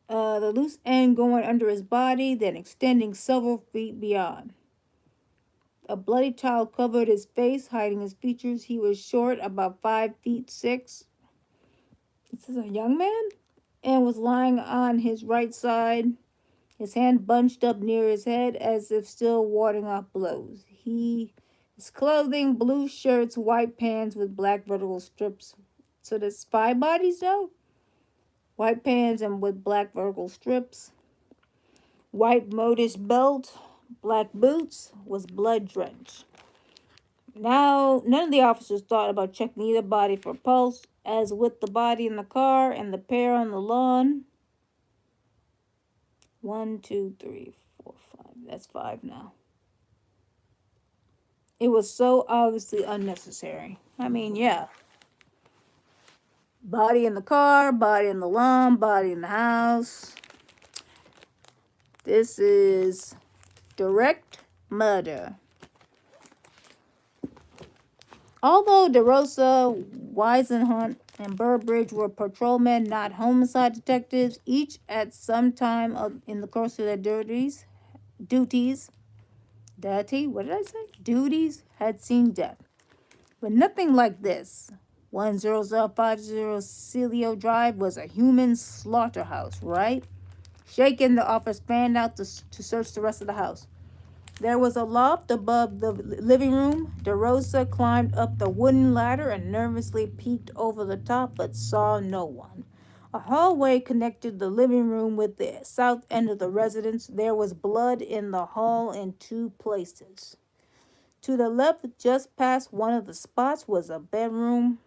The loose end going under his body, then extending several feet beyond. A bloody towel covered his face, hiding his features. He was short, about 5'6". This is a young man, and was lying on his right side, his hand bunched up near his head as if still warding off blows. His clothing, blue shirts, white pants with black vertical strips. So there's 5 bodies now? White pants and with black vertical strips. White modish belt, black boots, was blood drenched. Now, none of the officers thought about checking either body for pulse, as with the body in the car and the pair on the lawn. 1, 2, 3, 4, 5. That's 5 now. It was so obviously unnecessary. I mean, yeah. Body in the car, body in the lawn, body in the house. This is direct murder. Although DeRosa, Weisenhunt, and Burbridge were patrolmen, not homicide detectives, each at some time in the course of their duties, had seen death. But nothing like this. 10050 Celio Drive was a human slaughterhouse, right? Shaken, the officer fanned out to search the rest of the house. There was a loft above the living room. DeRosa climbed up the wooden ladder and nervously peeked over the top, but saw no one. A hallway connected the living room with the south end of the residence. There was blood in the hall in 2 places. To the left, just past one of the spots, was a bedroom.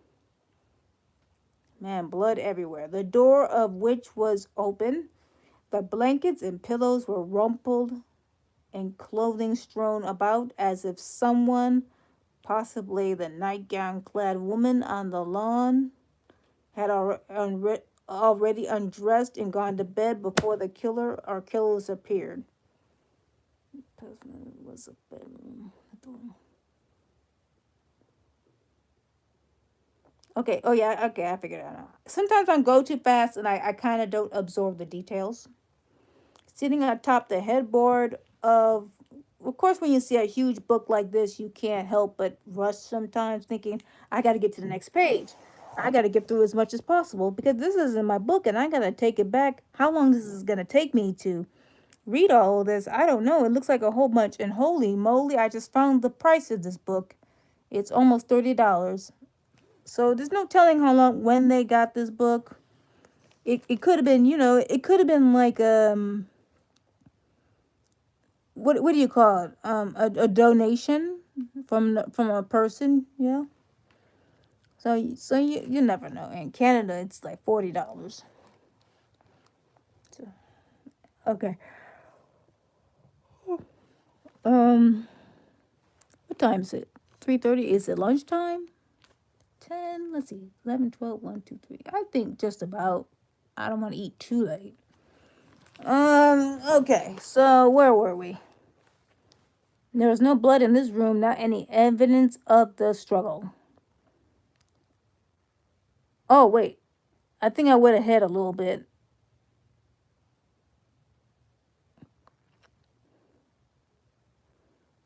Man, blood everywhere. The door of which was open. The blankets and pillows were rumpled and clothing strewn about as if someone, possibly the nightgown-clad woman on the lawn, had already undressed and gone to bed before the killer or killers appeared. It was a bedroom. Okay, oh yeah, okay, I figured it out now. Sometimes I go too fast and I kind of don't absorb the details. Sitting atop the headboard of course, when you see a huge book like this, you can't help but rush sometimes, thinking, I got to get to the next page. I got to get through as much as possible because this isn't my book and I got to take it back. How long this is going to take me to read all of this, I don't know. It looks like a whole bunch. And holy moly, I just found the price of this book. It's almost $30. So there's no telling how long, when they got this book. It could have been, it could have been like, what do you call it? A donation from a person, So you never know. In Canada, it's like $40. So, okay. What What time is it? 3:30. Is it lunchtime? 10. Let's see. 11, 12, 1, 2, 3. I think just about. I don't want to eat too late. Okay. So where were we? There was no blood in this room, not any evidence of the struggle. Oh, wait. I think I went ahead a little bit.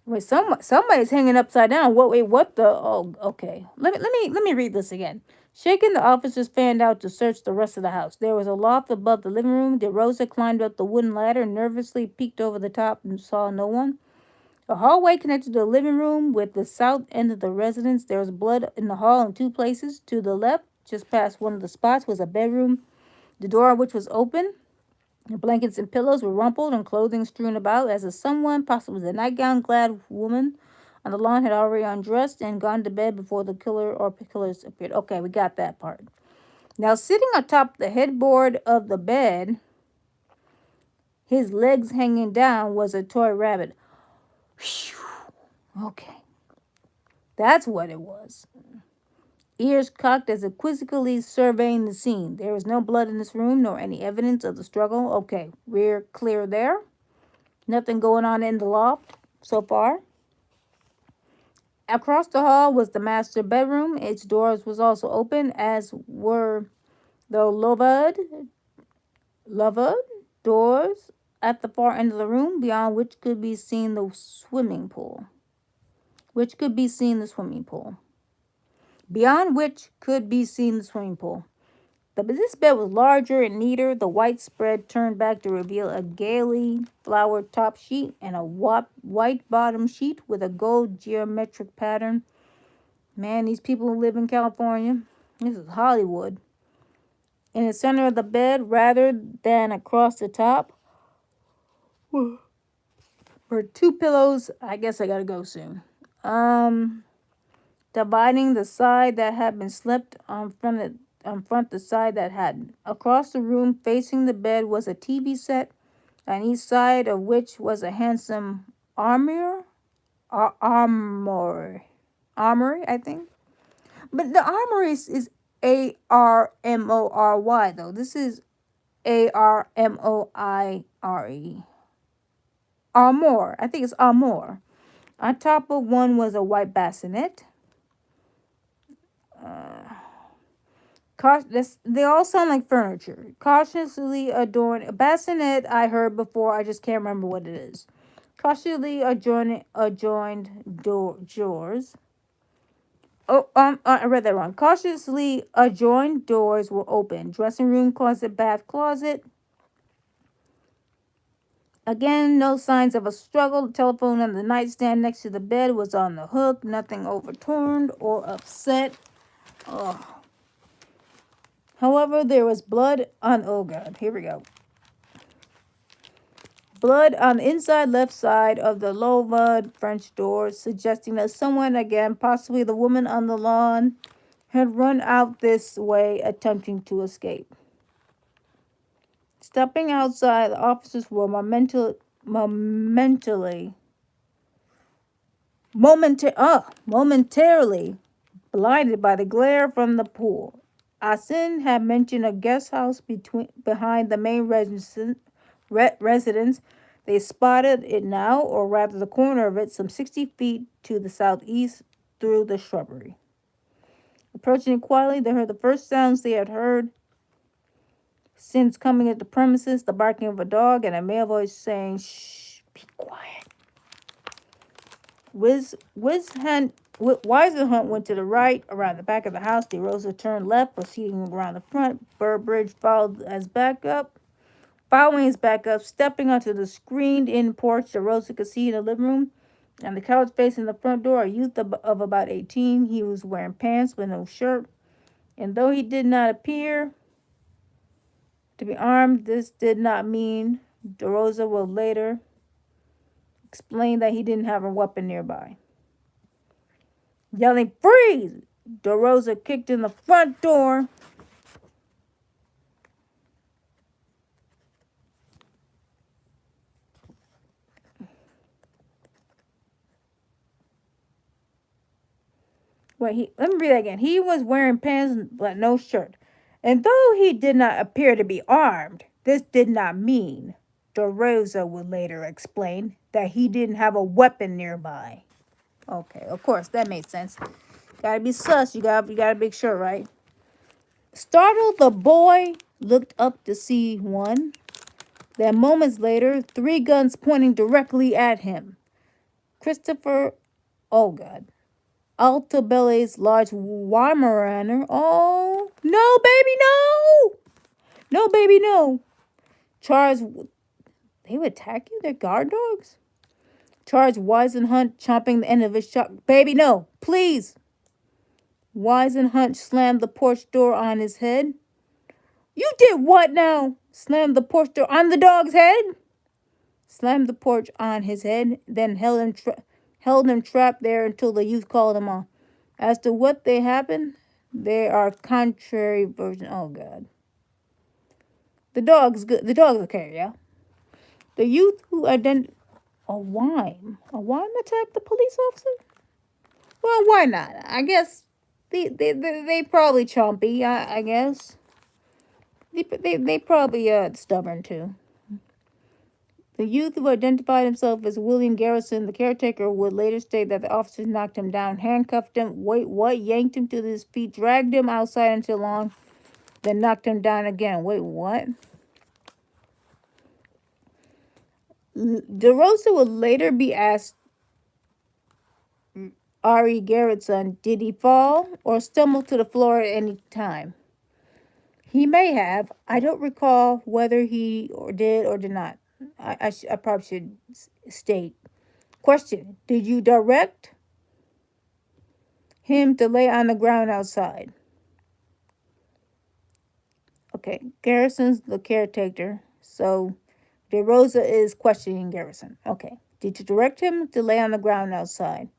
Wait, somebody's hanging upside down. What? Wait, what the? Oh, okay. Let me read this again. Shaken, the officers fanned out to search the rest of the house. There was a loft above the living room. DeRosa climbed up the wooden ladder, nervously peeked over the top, and saw no one. A hallway connected to the living room with the south end of the residence. There was blood in the hall in two places. To the left, just past one of the spots, was a bedroom, the door of which was open. The blankets and pillows were rumpled and clothing strewn about, as if someone, possibly the nightgown-clad woman on the lawn, had already undressed and gone to bed before the killer or killers appeared. Okay, we got that part. Now, sitting atop the headboard of the bed, his legs hanging down, was a toy rabbit. Whew. Okay, that's what it was. Ears cocked as if quizzically surveying the scene. There was no blood in this room, nor any evidence of the struggle. Okay, we're clear there. Nothing going on in the loft so far. Across the hall was the master bedroom. Its doors was also open, as were the lovered doors at the far end of the room, beyond which could be seen the swimming pool. Beyond which could be seen the swimming pool. This bed was larger and neater. The white spread turned back to reveal a gaily flowered top sheet and a white bottom sheet with a gold geometric pattern. Man, these people who live in California, this is Hollywood. In the center of the bed, rather than across the top, were two pillows. I guess I gotta go soon. Dividing the side that had been slept on front the side that hadn't. Across the room, facing the bed, was a TV set, on each side of which was a handsome armory, I think. But the armory is ARMORY, though. This is ARMOIRE. Armor. I think it's armor. On top of one was a white bassinet. They all sound like furniture. Cautiously adorned. A bassinet I heard before. I just can't remember what it is. Cautiously adjoined doors. Oh, I read that wrong. Cautiously adjoined doors were open. Dressing room closet, bath closet. Again, no signs of a struggle. The telephone on the nightstand next to the bed was on the hook. Nothing overturned or upset. Oh. However, there was blood on, oh God, here we go. Blood on the inside left side of the low-mud French door, suggesting that someone, again, possibly the woman on the lawn, had run out this way, attempting to escape. Stepping outside, the officers were momentarily blinded by the glare from the pool. Asin had mentioned a guest house behind the main residence. They spotted it now, or rather the corner of it, some 60 feet to the southeast through the shrubbery. Approaching it quietly, they heard the first sounds they had heard since coming at the premises, the barking of a dog and a male voice saying, "Shh, be quiet." Wisenhunt went to the right, around the back of the house. DeRosa turned left, proceeding around the front. Burbridge followed his backup. Following his backup, stepping onto the screened-in porch, DeRosa could see in the living room, on the couch facing the front door, a youth of about 18. He was wearing pants with no shirt, and though he did not appear to be armed, this did not mean, DeRosa will later explain, that he didn't have a weapon nearby. Yelling, "Freeze!" DeRosa kicked in the front door. Let me read that again. He was wearing pants but no shirt. And though he did not appear to be armed, this did not mean, DeRosa would later explain, that he didn't have a weapon nearby. Okay, of course, that makes sense. Gotta be sus. You gotta make sure, right? Startled, the boy looked up to see one. Then moments later, 3 guns pointing directly at him. Christopher, oh God, Altabelle's large Weimaraner. Oh, no, baby, no! No, baby, no. Charles, they would attack you? They're guard dogs? Charles Weisenhunt chomping the end of his shot. Baby, no, please. Weisenhunt slammed the porch door on his head. You did what now? Slammed the porch door on the dog's head? Slammed the porch on his head, then held him trapped there until the youth called him on. As to what they happened, there are contrary versions. Oh God. The dog's good. The dog's okay, yeah. The youth who identified a Weim attacked the police officer. Well, why not? I guess they probably chompy. I guess they probably stubborn too. The youth who identified himself as William Garrison, the caretaker, would later state that the officers knocked him down, handcuffed him, yanked him to his feet, dragged him outside until long, then knocked him down again. Wait, what? DeRosa would later be asked, Ari Garretson, did he fall or stumble to the floor at any time? He may have. I don't recall whether he did or did not. I probably should state. Question, did you direct him to lay on the ground outside? Okay, Garrison's the caretaker, so DeRosa is questioning Garrison. Okay, did you direct him to lay on the ground outside?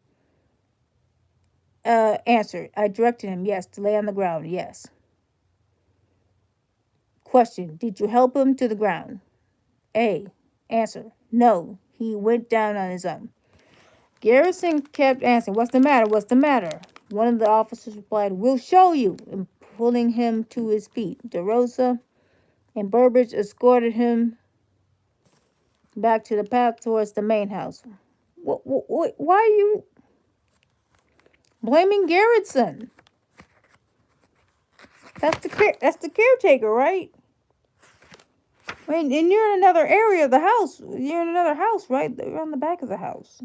Answer, I directed him, yes, to lay on the ground, yes. Question, did you help him to the ground? A. Answer, no, he went down on his own. Garrison kept answering, what's the matter, what's the matter? One of the officers replied, we'll show you, and pulling him to his feet. DeRosa and Burbridge escorted him back to the path towards the main house. Why are you blaming Garrison? That's the caretaker, right? I mean, and you're in another area of the house. You're in another house, right? You're on the back of the house.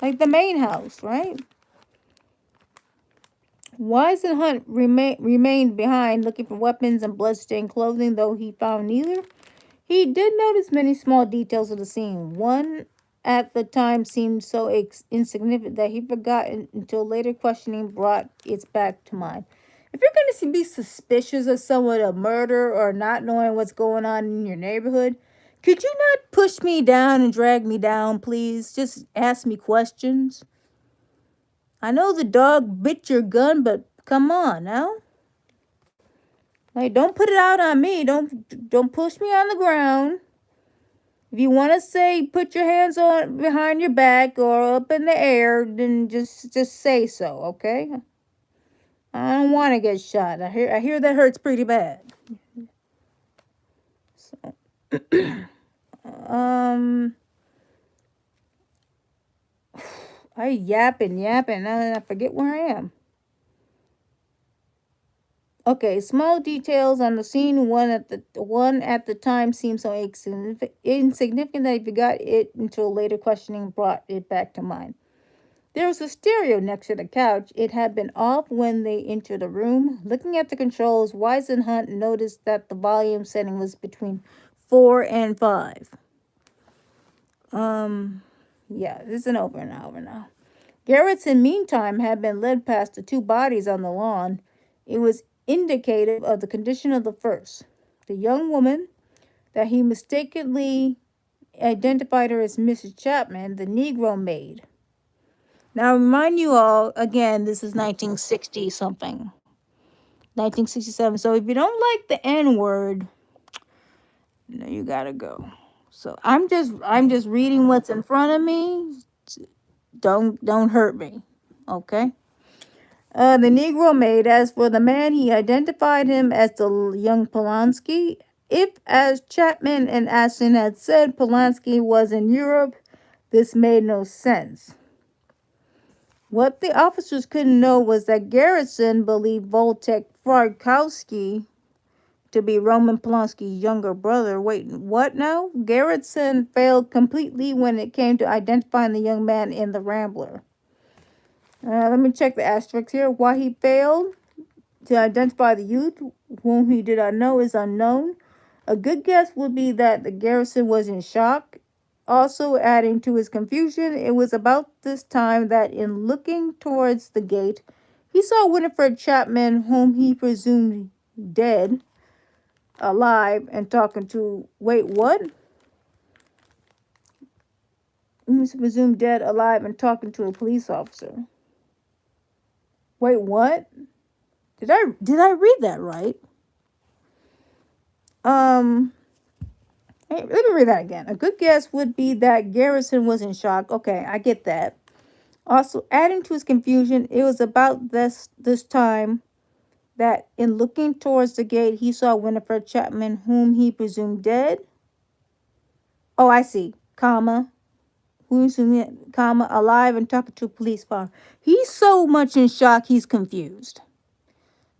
Like the main house, right? Weisenhunt remained behind looking for weapons and bloodstained clothing, though he found neither. He did notice many small details of the scene. One at the time seemed so insignificant that he forgot until later questioning brought it back to mind. If you're going to be suspicious of someone of murder or not knowing what's going on in your neighborhood, could you not push me down and drag me down, please? Just ask me questions. I know the dog bit your gun, but come on now. Like, don't put it out on me. Don't push me on the ground. If you want to say put your hands on behind your back or up in the air, then just say so, okay? I don't want to get shot. I hear that hurts pretty bad. So, I yapping. I forget where I am. Okay, small details on the scene. One at the time seemed so insignificant that he forgot it until later questioning brought it back to mind. There was a stereo next to the couch. It had been off when they entered the room. Looking at the controls, Weisenhunt noticed that the volume setting was between 4 and 5. Yeah, this isn't over now. Garretson, meantime, had been led past the 2 bodies on the lawn. It was indicative of the condition of the first. The young woman that he mistakenly identified her as Mrs. Chapman, the Negro maid. Now, remind you all, again, this is 1960 something. 1967. So if you don't like the N-word, you gotta go. So I'm just reading what's in front of me. Don't hurt me. Okay? The Negro maid. As for the man, he identified him as the young Polanski. If, as Chapman and Aston had said, Polanski was in Europe, this made no sense. What the officers couldn't know was that Garrison believed Voltek Frykowski to be Roman Polanski's younger brother. Wait, what now? Garrison failed completely when it came to identifying the young man in the Rambler. Let me check the asterisk here. Why he failed to identify the youth, whom he did not know, is unknown. A good guess would be that the Garrison was in shock. Also adding to his confusion, it was about this time that in looking towards the gate, he saw Winifred Chapman, whom he presumed dead, alive, and talking to... Wait, what? He was presumed dead, alive, and talking to a police officer. Wait, what? Did I read that right? Hey, let me read that again. A good guess would be that Garrison was in shock. Okay, I get that. Also, adding to his confusion, it was about this time that in looking towards the gate, he saw Winifred Chapman, whom he presumed dead. Oh, I see. Comma. Comma, alive and talking to a police car. He's so much in shock, he's confused.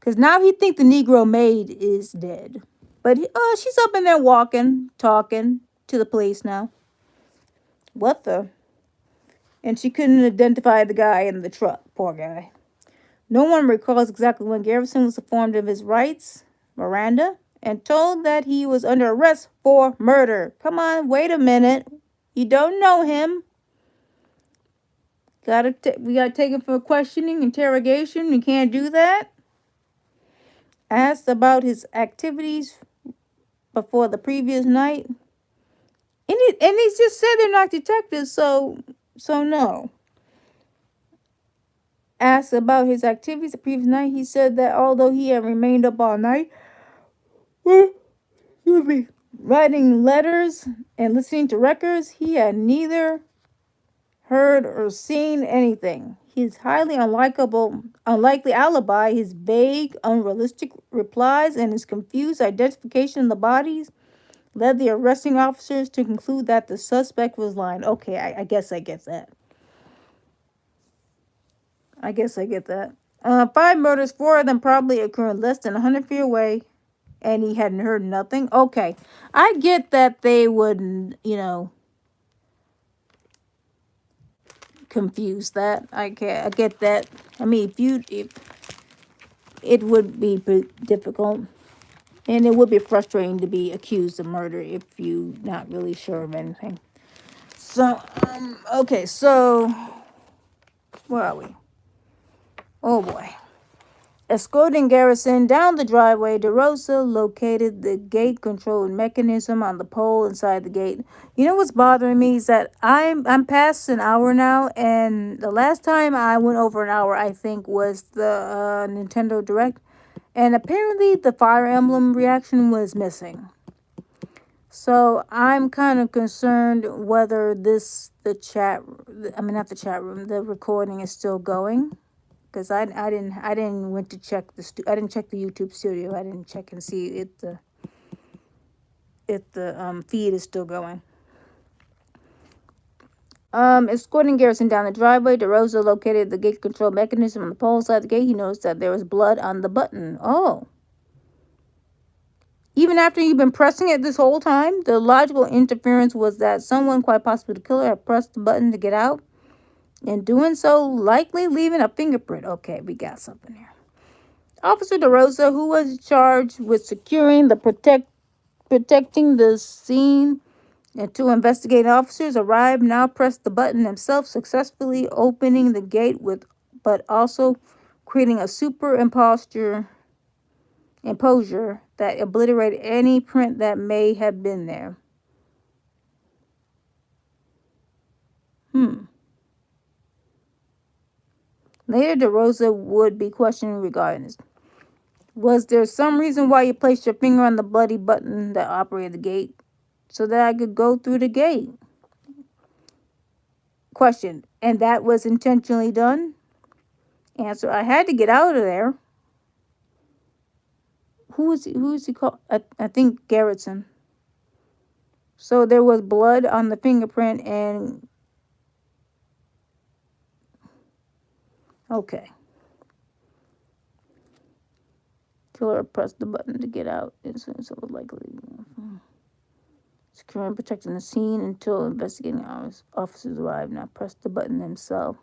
Because now he thinks the Negro maid is dead. But she's up in there walking, talking to the police now. What the? And she couldn't identify the guy in the truck. Poor guy. No one recalls exactly when Garrison was informed of his rights, Miranda, and told that he was under arrest for murder. Come on, wait a minute. You don't know him. We gotta take him for questioning, interrogation. You can't do that. Asked about his activities before the previous night. And he just said they're not detectives, so no. Asked about his activities the previous night, he said that although he had remained up all night, he would be writing letters and listening to records, he had neither heard or seen anything. His highly unlikely alibi, his vague, unrealistic replies, and his confused identification of the bodies led the arresting officers to conclude that the suspect was lying. Okay, I guess I get that. I guess I get that. 5 murders, 4 of them probably occurred less than 100 feet away, and he hadn't heard nothing. Okay, I get that they wouldn't, confuse that. I get that. I mean, if it would be difficult, and it would be frustrating to be accused of murder if you're not really sure of anything. So, okay, so where are we? Oh boy. Escorting Garrison down the driveway, DeRosa located the gate control mechanism on the pole inside the gate. You know what's bothering me is that I'm past an hour now, and the last time I went over an hour, I think, was the Nintendo Direct, and apparently the Fire Emblem reaction was missing. So I'm kind of concerned whether the recording is still going. Because I didn't went to check I didn't check the YouTube studio. I didn't check and see if the feed is still going. Escorting Garrison down the driveway, DeRosa located the gate control mechanism on the pole side of the gate. He noticed that there was blood on the button. Oh. Even after you've been pressing it this whole time, the logical interference was that someone, quite possibly the killer, had pressed the button to get out. In doing so, likely leaving a fingerprint. Okay, we got something here. Officer DeRosa, who was charged with securing protecting the scene, and 2 investigating officers arrived, now pressed the button himself, successfully opening the gate but also creating a imposure that obliterated any print that may have been there. Later, DeRosa would be questioned regarding this. Was there some reason why you placed your finger on the bloody button that operated the gate so that I could go through the gate? Question. And that was intentionally done? Answer: I had to get out of there. Who is he called? I think Garrettson. So there was blood on the fingerprint and okay. Killer pressed the button to get out. So likely securing and protecting the scene until investigating officers arrived. Now press the button himself.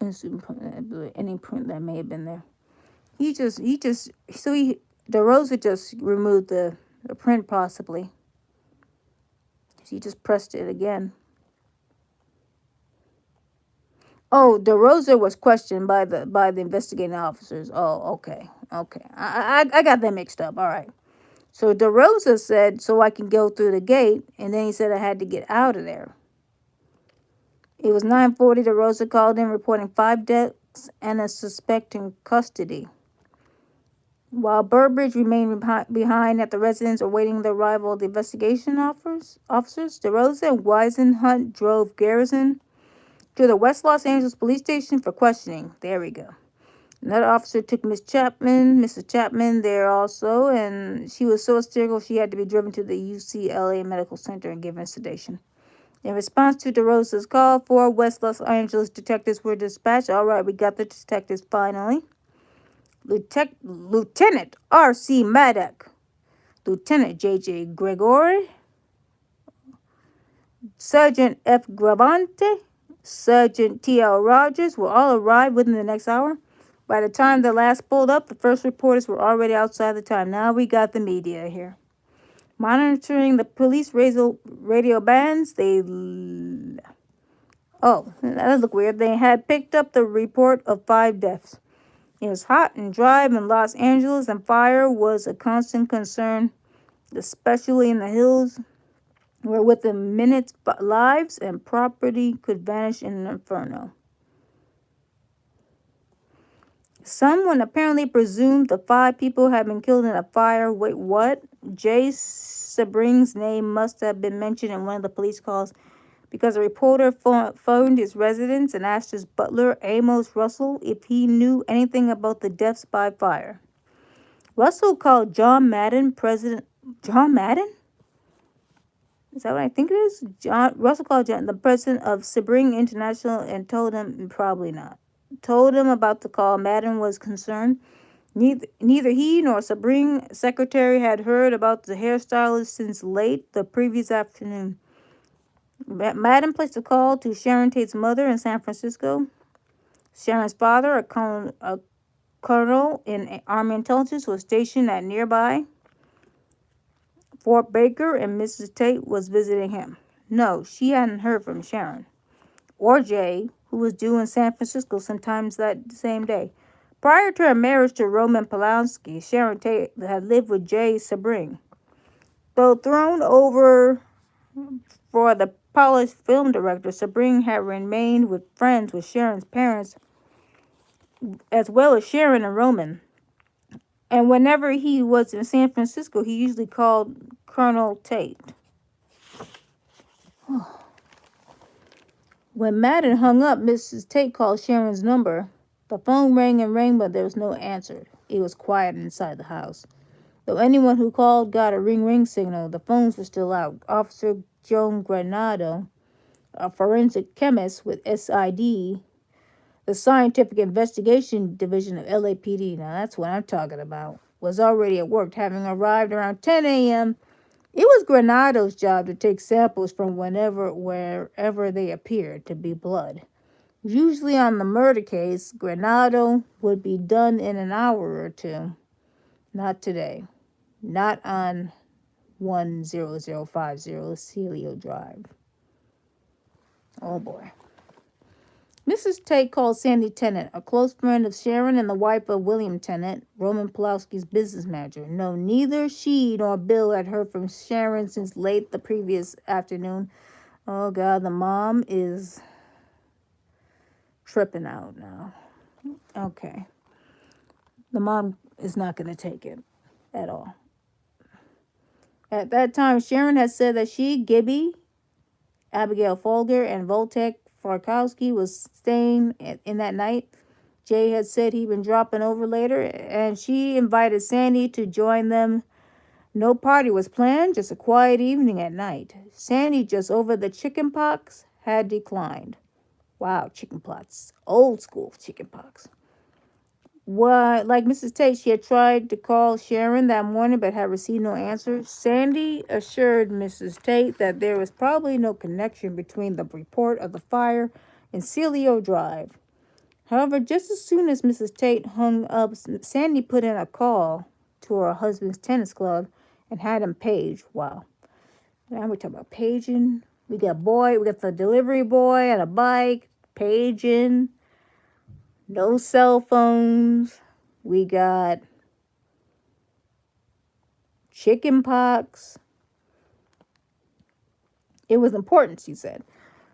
Any print that may have been there. DeRosa just removed the print possibly. He just pressed it again. Oh, DeRosa was questioned by the investigating officers. Oh, okay. I got that mixed up. All right. So DeRosa said, so I can go through the gate, and then he said I had to get out of there. It was 9:40. DeRosa called in reporting 5 deaths and a suspect in custody. While Burbridge remained behind at the residence awaiting the arrival of the investigation officers, DeRosa and Weisenhunt drove Garrison to the West Los Angeles police station for questioning. There we go. Another officer took Mrs. Chapman there also, and she was so hysterical she had to be driven to the UCLA Medical Center and given sedation. In response to DeRosa's call, 4 West Los Angeles detectives were dispatched. All right, we got the detectives finally. Lieutenant R.C. Maddock, Lieutenant J.J. Gregory, Sergeant F. Gravante, Sergeant T.L. Rogers will all arrive within the next hour. By the time the last pulled up, the first reporters were already outside the time. Now we got the media here. Monitoring the police radio bands, oh, that looked weird. They had picked up the report of 5 deaths. It was hot and dry in Los Angeles, and fire was a constant concern, especially in the hills, where within minutes lives and property could vanish in an inferno. Someone apparently presumed the 5 people had been killed in a fire. Wait, what? Jay Sebring's name must have been mentioned in one of the police calls because a reporter phoned his residence and asked his butler, Amos Russell, if he knew anything about the deaths by fire. Russell called John Madden, president. John Madden? Is that what I think it is? Russell called the president of Sebring International and told him probably not. Told him about the call. Madden was concerned. Neither he nor Sebring secretary had heard about the hairstylist since late the previous afternoon. Madden placed a call to Sharon Tate's mother in San Francisco. Sharon's father, a colonel in Army intelligence, was stationed at nearby Fort Baker, and Mrs. Tate was visiting him. No, she hadn't heard from Sharon or Jay, who was due in San Francisco sometimes that same day. Prior to her marriage to Roman Polanski, Sharon Tate had lived with Jay Sebring. Though thrown over for the polished film director, Sebring had remained friends with Sharon's parents, as well as Sharon and Roman. And whenever he was in San Francisco, he usually called Colonel Tate. When Madden hung up, Mrs. Tate called Sharon's number. The phone rang and rang, but there was no answer. It was quiet inside the house. Though anyone who called got a ring-ring signal, the phones were still out. Officer Joan Granado, a forensic chemist with SID, the Scientific Investigation Division of LAPD, now that's what I'm talking about, was already at work, having arrived around 10 a.m. It was Granado's job to take samples from wherever they appeared to be blood. Usually on the murder case, Granado would be done in an hour or 2. Not today. Not on 10050 Celio Drive. Oh boy. Mrs. Tate called Sandy Tennant, a close friend of Sharon and the wife of William Tennant, Roman Pulowski's business manager. No, neither she nor Bill had heard from Sharon since late the previous afternoon. Oh God, the mom is tripping out now. Okay. The mom is not going to take it at all. At that time, Sharon had said that she, Gibby, Abigail Folger and Voltek Farkowski was staying in that night. Jay had said he'd been dropping over later, and she invited Sandy to join them. No party was planned, just a quiet evening at night. Sandy, just over the chicken pox, had declined. Wow, chicken pox. Old school chicken pox. What, like Mrs. Tate, she had tried to call Sharon that morning but had received no answer. Sandy assured Mrs. Tate that there was probably no connection between the report of the fire and Celio Drive. However, just as soon as Mrs. Tate hung up, Sandy put in a call to her husband's tennis club and had him paged. Wow. Now we're talking about paging. We got the delivery boy on a bike, paging. No cell phones. We got chicken pox. It was important, she said.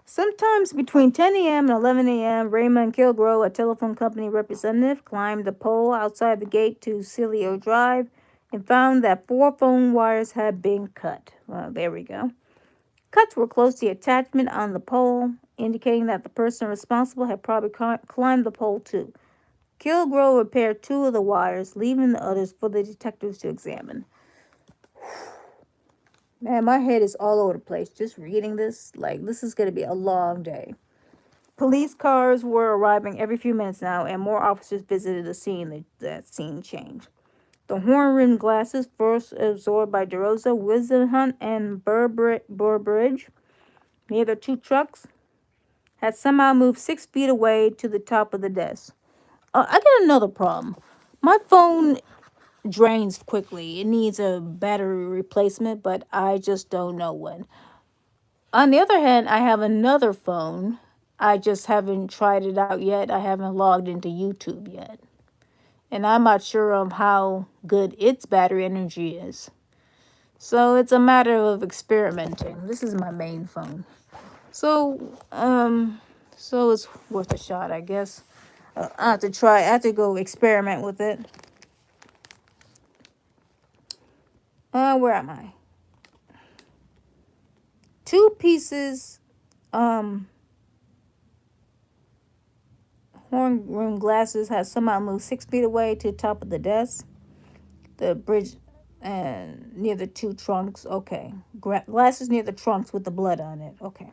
Sometimes between 10 a.m. and 11 a.m., Raymond Kilgore, a telephone company representative, climbed the pole outside the gate to Celio Drive and found that 4 phone wires had been cut. Well, there we go. Cuts were close to the attachment on the pole, indicating that the person responsible had probably climbed the pole too. Kilgore repaired 2 of the wires, leaving the others for the detectives to examine. Man, my head is all over the place just reading this. Like, this is going to be a long day. Police cars were arriving every few minutes now, and more officers visited the scene. That scene changed. The horn-rimmed glasses, first absorbed by DeRosa, Wisenhunt, and Burbridge, near the 2 trucks, had somehow moved 6 feet away to the top of the desk. I got another problem. My phone drains quickly. It needs a battery replacement, but I just don't know when. On the other hand, I have another phone. I just haven't tried it out yet. I haven't logged into YouTube yet. And I'm not sure of how good its battery energy is. So it's a matter of experimenting. This is my main phone. So it's worth a shot, I guess. I have to try. I have to go experiment with it. Where am I? 2 pieces, horn rimmed glasses had somehow moved 6 feet away to the top of the desk. The bridge and near the 2 trunks. Okay. Glasses near the trunks with the blood on it. Okay.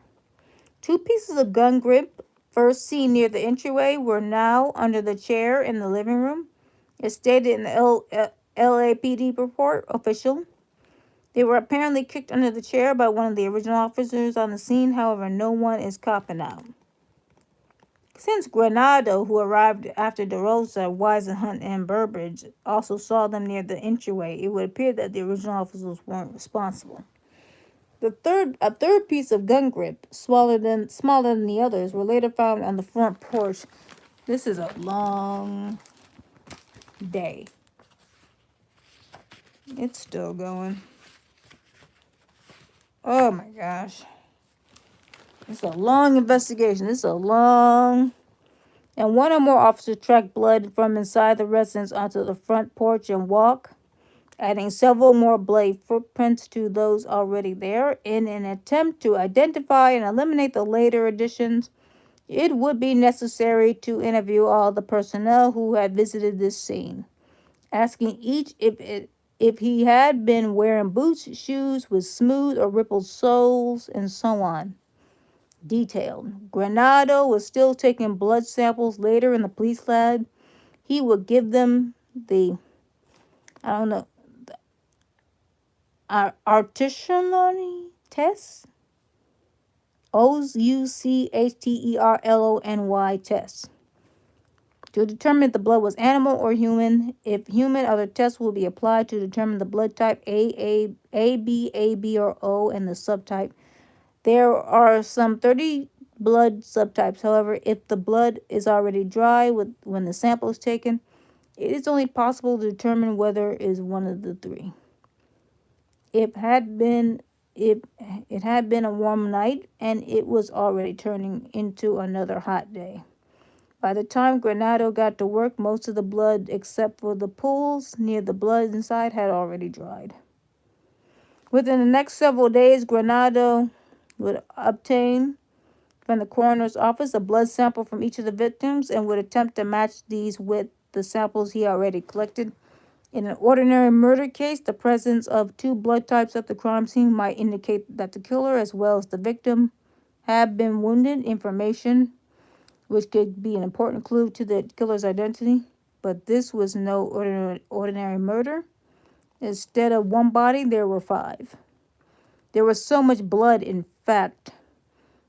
2 pieces of gun grip, first seen near the entryway, were now under the chair in the living room. It stated in the LAPD report official. They were apparently kicked under the chair by one of the original officers on the scene. However, no one is copping out. Since Granado, who arrived after DeRosa, Wisenhunt, and Burbridge, also saw them near the entryway, it would appear that the original officers weren't responsible. A third piece of gun grip, smaller than the others, were later found on the front porch. This is a long day. It's still going. Oh my gosh. It's a long investigation. And one or more officers tracked blood from inside the residence onto the front porch and walk, adding several more blade footprints to those already there. In an attempt to identify and eliminate the later additions, it would be necessary to interview all the personnel who had visited this scene, asking each if he had been wearing boots, shoes with smooth or rippled soles, and so on. Detailed. Granado was still taking blood samples later in the police lab. He would give them the, Artisanality test? Ouchterlony test. To determine if the blood was animal or human. If human, other tests will be applied to determine the blood type A, B, or O, and the subtype. There are some 30 blood subtypes. However, if the blood is already dry when the sample is taken, it is only possible to determine whether it is one of the 3. If it had been a warm night, and it was already turning into another hot day. By the time Granado got to work, most of the blood, except for the pools near the blood inside, had already dried. Within the next several days, Granado would obtain from the coroner's office a blood sample from each of the victims and would attempt to match these with the samples he already collected. In an ordinary murder case, the presence of two blood types at the crime scene might indicate that the killer, as well as the victim, have been wounded, information which could be an important clue to the killer's identity. But this was no ordinary murder. Instead of one body, there were five. There was so much blood, in fact,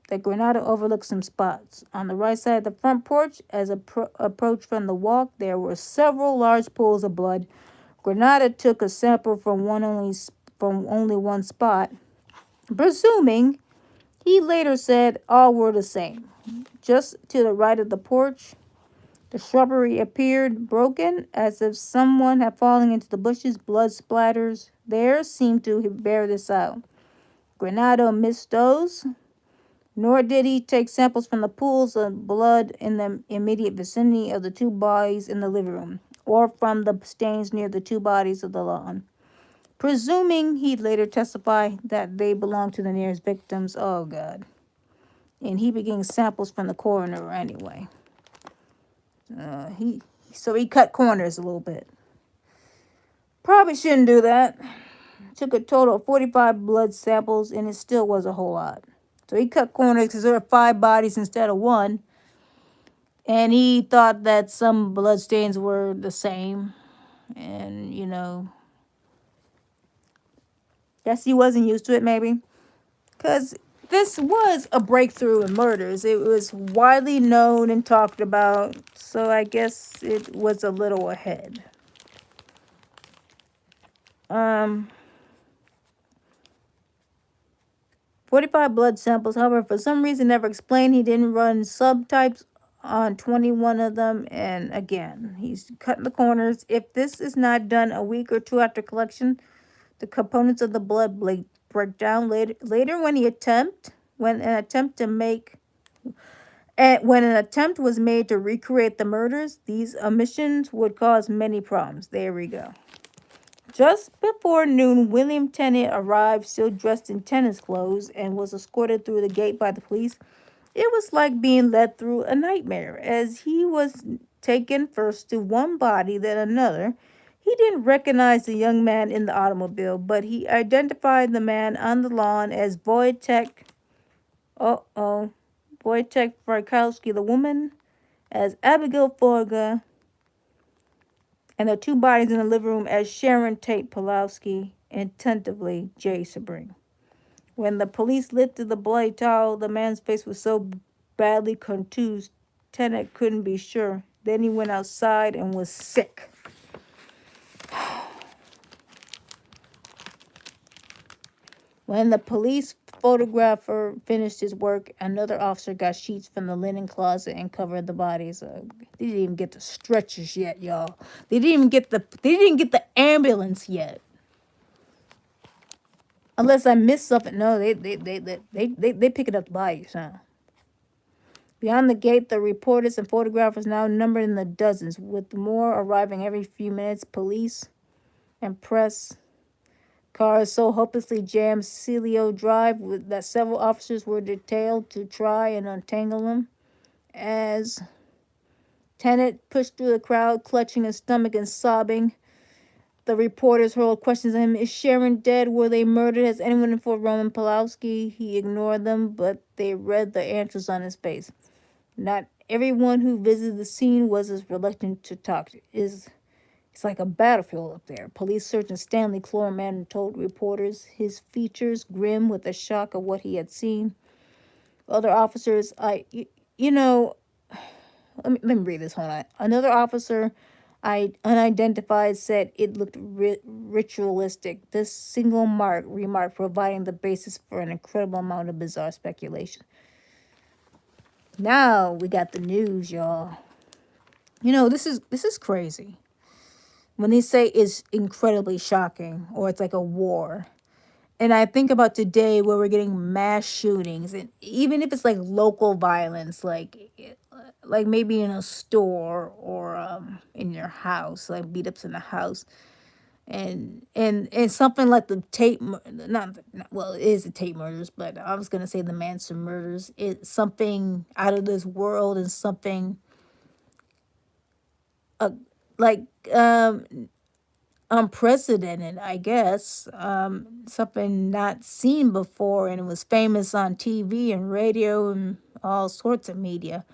that Granada overlooked some spots. On the right side of the front porch, as approached from the walk, there were several large pools of blood. Granada took a sample from only one spot, presuming, he later said, all were the same. Just to the right of the porch, the shrubbery appeared broken, as if someone had fallen into the bushes. Blood splatters there seemed to bear this out. Granado missed those, nor did he take samples from the pools of blood in the immediate vicinity of the two bodies in the living room, or from the stains near the two bodies of the lawn. Presuming he'd later testify that they belonged to the nearest victims. Oh, God. And he began samples from the coroner anyway. He cut corners a little bit. Probably shouldn't do that. Took a total of 45 blood samples, and it still was a whole lot. So he cut corners because there were 5 bodies instead of 1. And he thought that some blood stains were the same. And, guess he wasn't used to it maybe. Because this was a breakthrough in murders. It was widely known and talked about. So I guess it was a little ahead. 45 blood samples, however, for some reason never explained. He didn't run subtypes on 21 of them. And again, he's cutting the corners. If this is not done a week or two after collection, the components of the blood break down later. When an attempt was made to recreate the murders, these omissions would cause many problems. There we go. Just before noon, William Tennant arrived still dressed in tennis clothes and was escorted through the gate by the police. It was like being led through a nightmare, as he was taken first to one body, then another. He didn't recognize the young man in the automobile, but he identified the man on the lawn as Wojtek Frykowski, the woman as Abigail Forga, and the two bodies in the living room as Sharon Tate Pulowski and tentatively Jay Sabring. When the police lifted the bloody towel, the man's face was so badly contused, Tennant couldn't be sure. Then he went outside and was sick. When the police photographer finished his work, another officer got sheets from the linen closet and covered the bodies. They didn't even get the stretchers yet, y'all. They didn't get the ambulance yet. Unless I missed something. No, they picking up the bodies, huh? Beyond the gate, the reporters and photographers now numbered in the dozens, with more arriving every few minutes. Police and press cars so hopelessly jammed Celio Drive that several officers were detailed to try and untangle them. As Tennant pushed through the crowd, clutching his stomach and sobbing, the reporters hurled questions at him. Is Sharon dead? Were they murdered? Has anyone informed Roman Pulowski? He ignored them, but they read the answers on his face. Not everyone who visited the scene was as reluctant to talk. It's like a battlefield up there. Police Sergeant Stanley Clorman told reporters, his features grim with the shock of what he had seen. Other officers, let me read this. Hold on. Another officer, unidentified, said it looked ritualistic. This single remark providing the basis for an incredible amount of bizarre speculation. Now we got the news, y'all. This is crazy. When they say it's incredibly shocking or it's like a war. And I think about today where we're getting mass shootings, and even if it's like local violence, like maybe in a store or in your house, like beat ups in the house. and something like the not well, it is the Tate murders, but I was gonna say the Manson murders. It's something out of this world and something uh, like um unprecedented, I guess. Something not seen before, and it was famous on TV and radio and all sorts of media.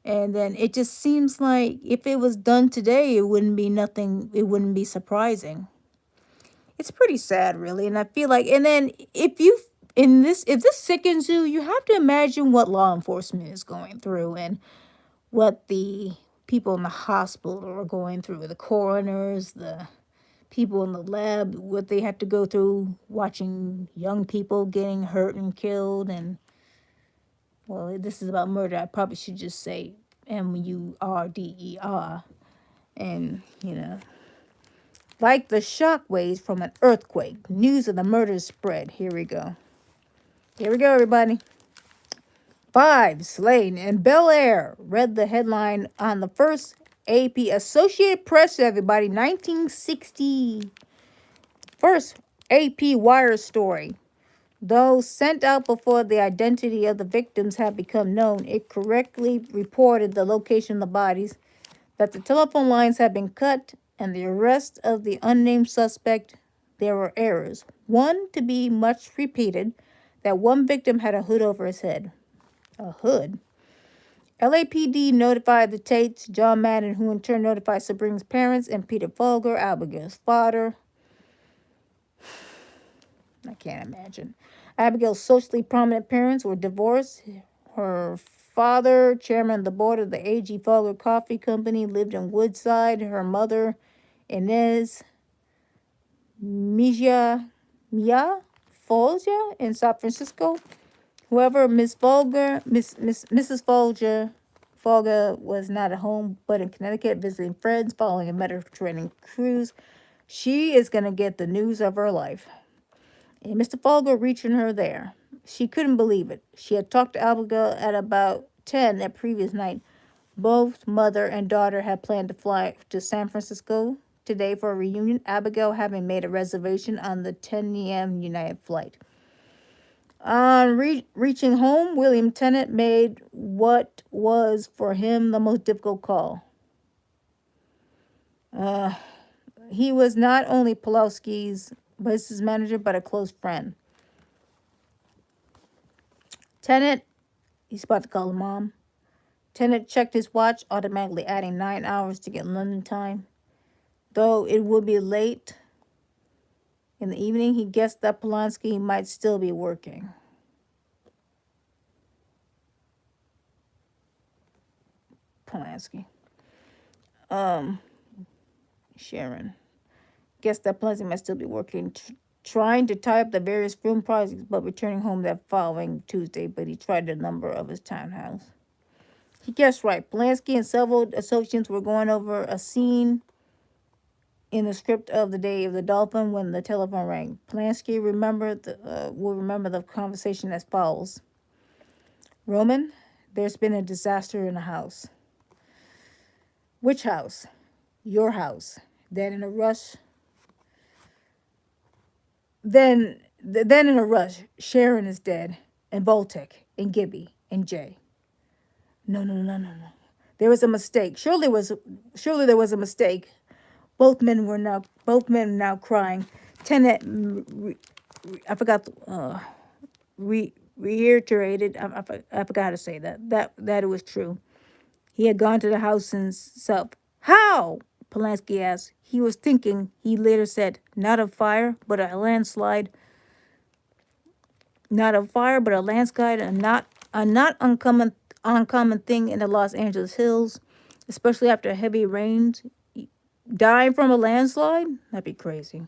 And then it just seems like if it was done today, it wouldn't be nothing. It wouldn't be surprising. It's pretty sad, really. And I feel like, and then if this sickens you, you have to imagine what law enforcement is going through and what the people in the hospital are going through, the coroners, the people in the lab, what they have to go through watching young people getting hurt and killed. And well, this is about murder. I probably should just say MURDER. And, like the shock waves from an earthquake, news of the murders spread. Here we go. Here we go, everybody. 5 slain in Bel Air, read the headline on the first AP Associated Press, everybody. 1960. First AP Wire story. Though sent out before the identity of the victims had become known, it correctly reported the location of the bodies, that the telephone lines had been cut, and the arrest of the unnamed suspect. There were errors. One, to be much repeated, that one victim had a hood over his head. A hood? LAPD notified the Tates, John Madden, who in turn notified Sabrina's parents, and Peter Folger, Abigail's father. I can't imagine. Abigail's socially prominent parents were divorced. Her father, chairman of the board of the A.G. Folger Coffee Company, lived in Woodside. Her mother, Inez Mia Folger, in San Francisco. However, Mrs. Folger was not at home, but in Connecticut visiting friends following a Mediterranean cruise. She is going to get the news of her life. And Mr. Folger reaching her there. She couldn't believe it. She had talked to Abigail at about 10 that previous night. Both mother and daughter had planned to fly to San Francisco today for a reunion, Abigail having made a reservation on the 10 a.m. United flight. On reaching home, William Tennant made what was for him the most difficult call. He was not only Pulowski's business manager, but a close friend. Tennant, he's about to call him Mom. Tennant checked his watch, automatically adding 9 hours to get London time. Though it would be late in the evening, he guessed that Polanski might still be working. Polanski. Sharon. Guessed that Polanski might still be working, trying to tie up the various film projects, but returning home that following Tuesday, but he tried a number of his townhouse. He guessed right. Polanski and several associates were going over a scene in the script of The Day of the Dolphin when the telephone rang. Polanski will remember the conversation as follows. Roman, there's been a disaster in the house. Which house? Your house. Then in a rush, Sharon is dead, and Voltek, and Gibby, and Jay. No. There was a mistake. Surely there was a mistake. Both men now crying. Tennant, I forgot, reiterated. I forgot how to say that it was true. He had gone to the house himself. How? Polanski asked. He was thinking. He later said, not a fire, but a landslide. Not a fire, but a landslide, a not uncommon thing in the Los Angeles hills, especially after heavy rains. Dying from a landslide? That'd be crazy.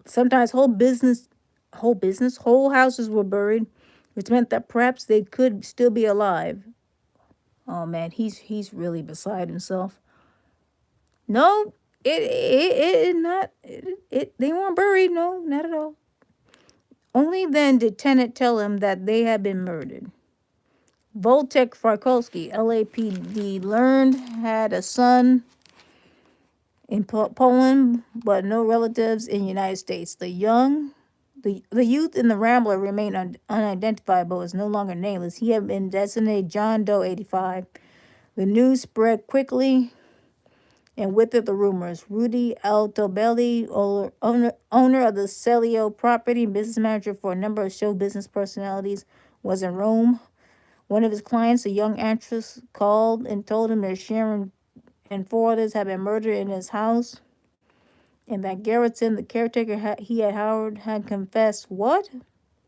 Sometimes whole houses were buried, which meant that perhaps they could still be alive. Oh man, he's really beside himself. No, they weren't buried. No, not at all. Only then did Tennant tell him that they had been murdered. Voltek Farkolsky, LAPD learned, had a son in Poland, but no relatives in the United States. The youth in the Rambler remained unidentified, but was no longer nameless. He had been designated John Doe 85. The news spread quickly, and with it the rumors. Rudy Altobelli, owner of the Celio property, business manager for a number of show business personalities, was in Rome. One of his clients, a young actress, called and told him that Sharon and four others had been murdered in his house, and that Garrettson, the caretaker he had hired, had confessed. What?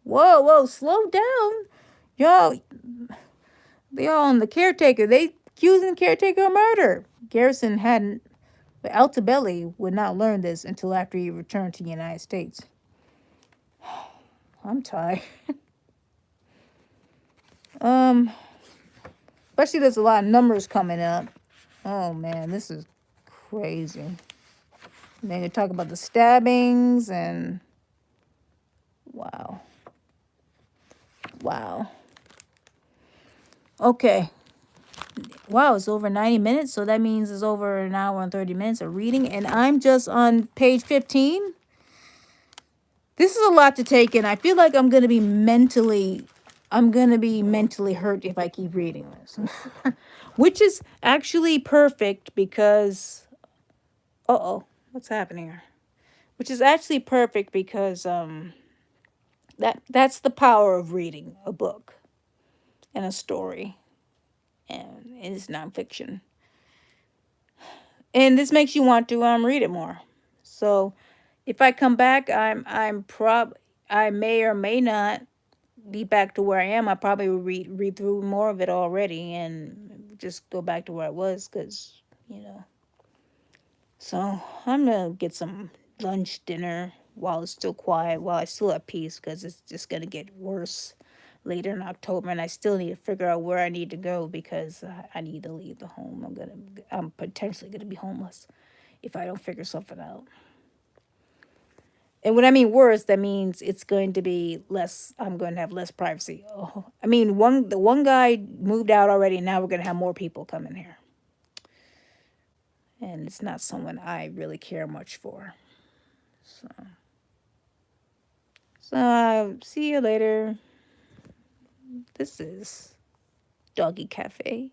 Whoa, slow down. Y'all, on the caretaker. They accusing the caretaker of murder. Garrison hadn't, but Altobelli would not learn this until after he returned to the United States. I'm tired. Especially there's a lot of numbers coming up. Oh man, this is crazy. And then you talk about the stabbings and wow. Okay. Wow, it's over 90 minutes, so that means it's over an hour and 30 minutes of reading, and I'm just on page 15. This is a lot to take in. I feel like I'm going to be mentally hurt if I keep reading this. Which is actually perfect because what's happening here? Which is actually perfect because that's the power of reading a book and a story, and it's nonfiction. And this makes you want to read it more. So if I come back, I may or may not be back to where I am. I probably will read through more of it already and just go back to where I was, because So I'm gonna get some lunch, dinner while it's still quiet, while I still have peace, because it's just gonna get worse later in October, and I still need to figure out where I need to go because I need to leave the home. I'm potentially gonna be homeless if I don't figure something out. And when I mean worse, that means it's going to be less. I'm going to have less privacy. Oh, I mean, the one guy moved out already. And now we're going to have more people coming here, and it's not someone I really care much for. So see you later. This is Doggie Cafe.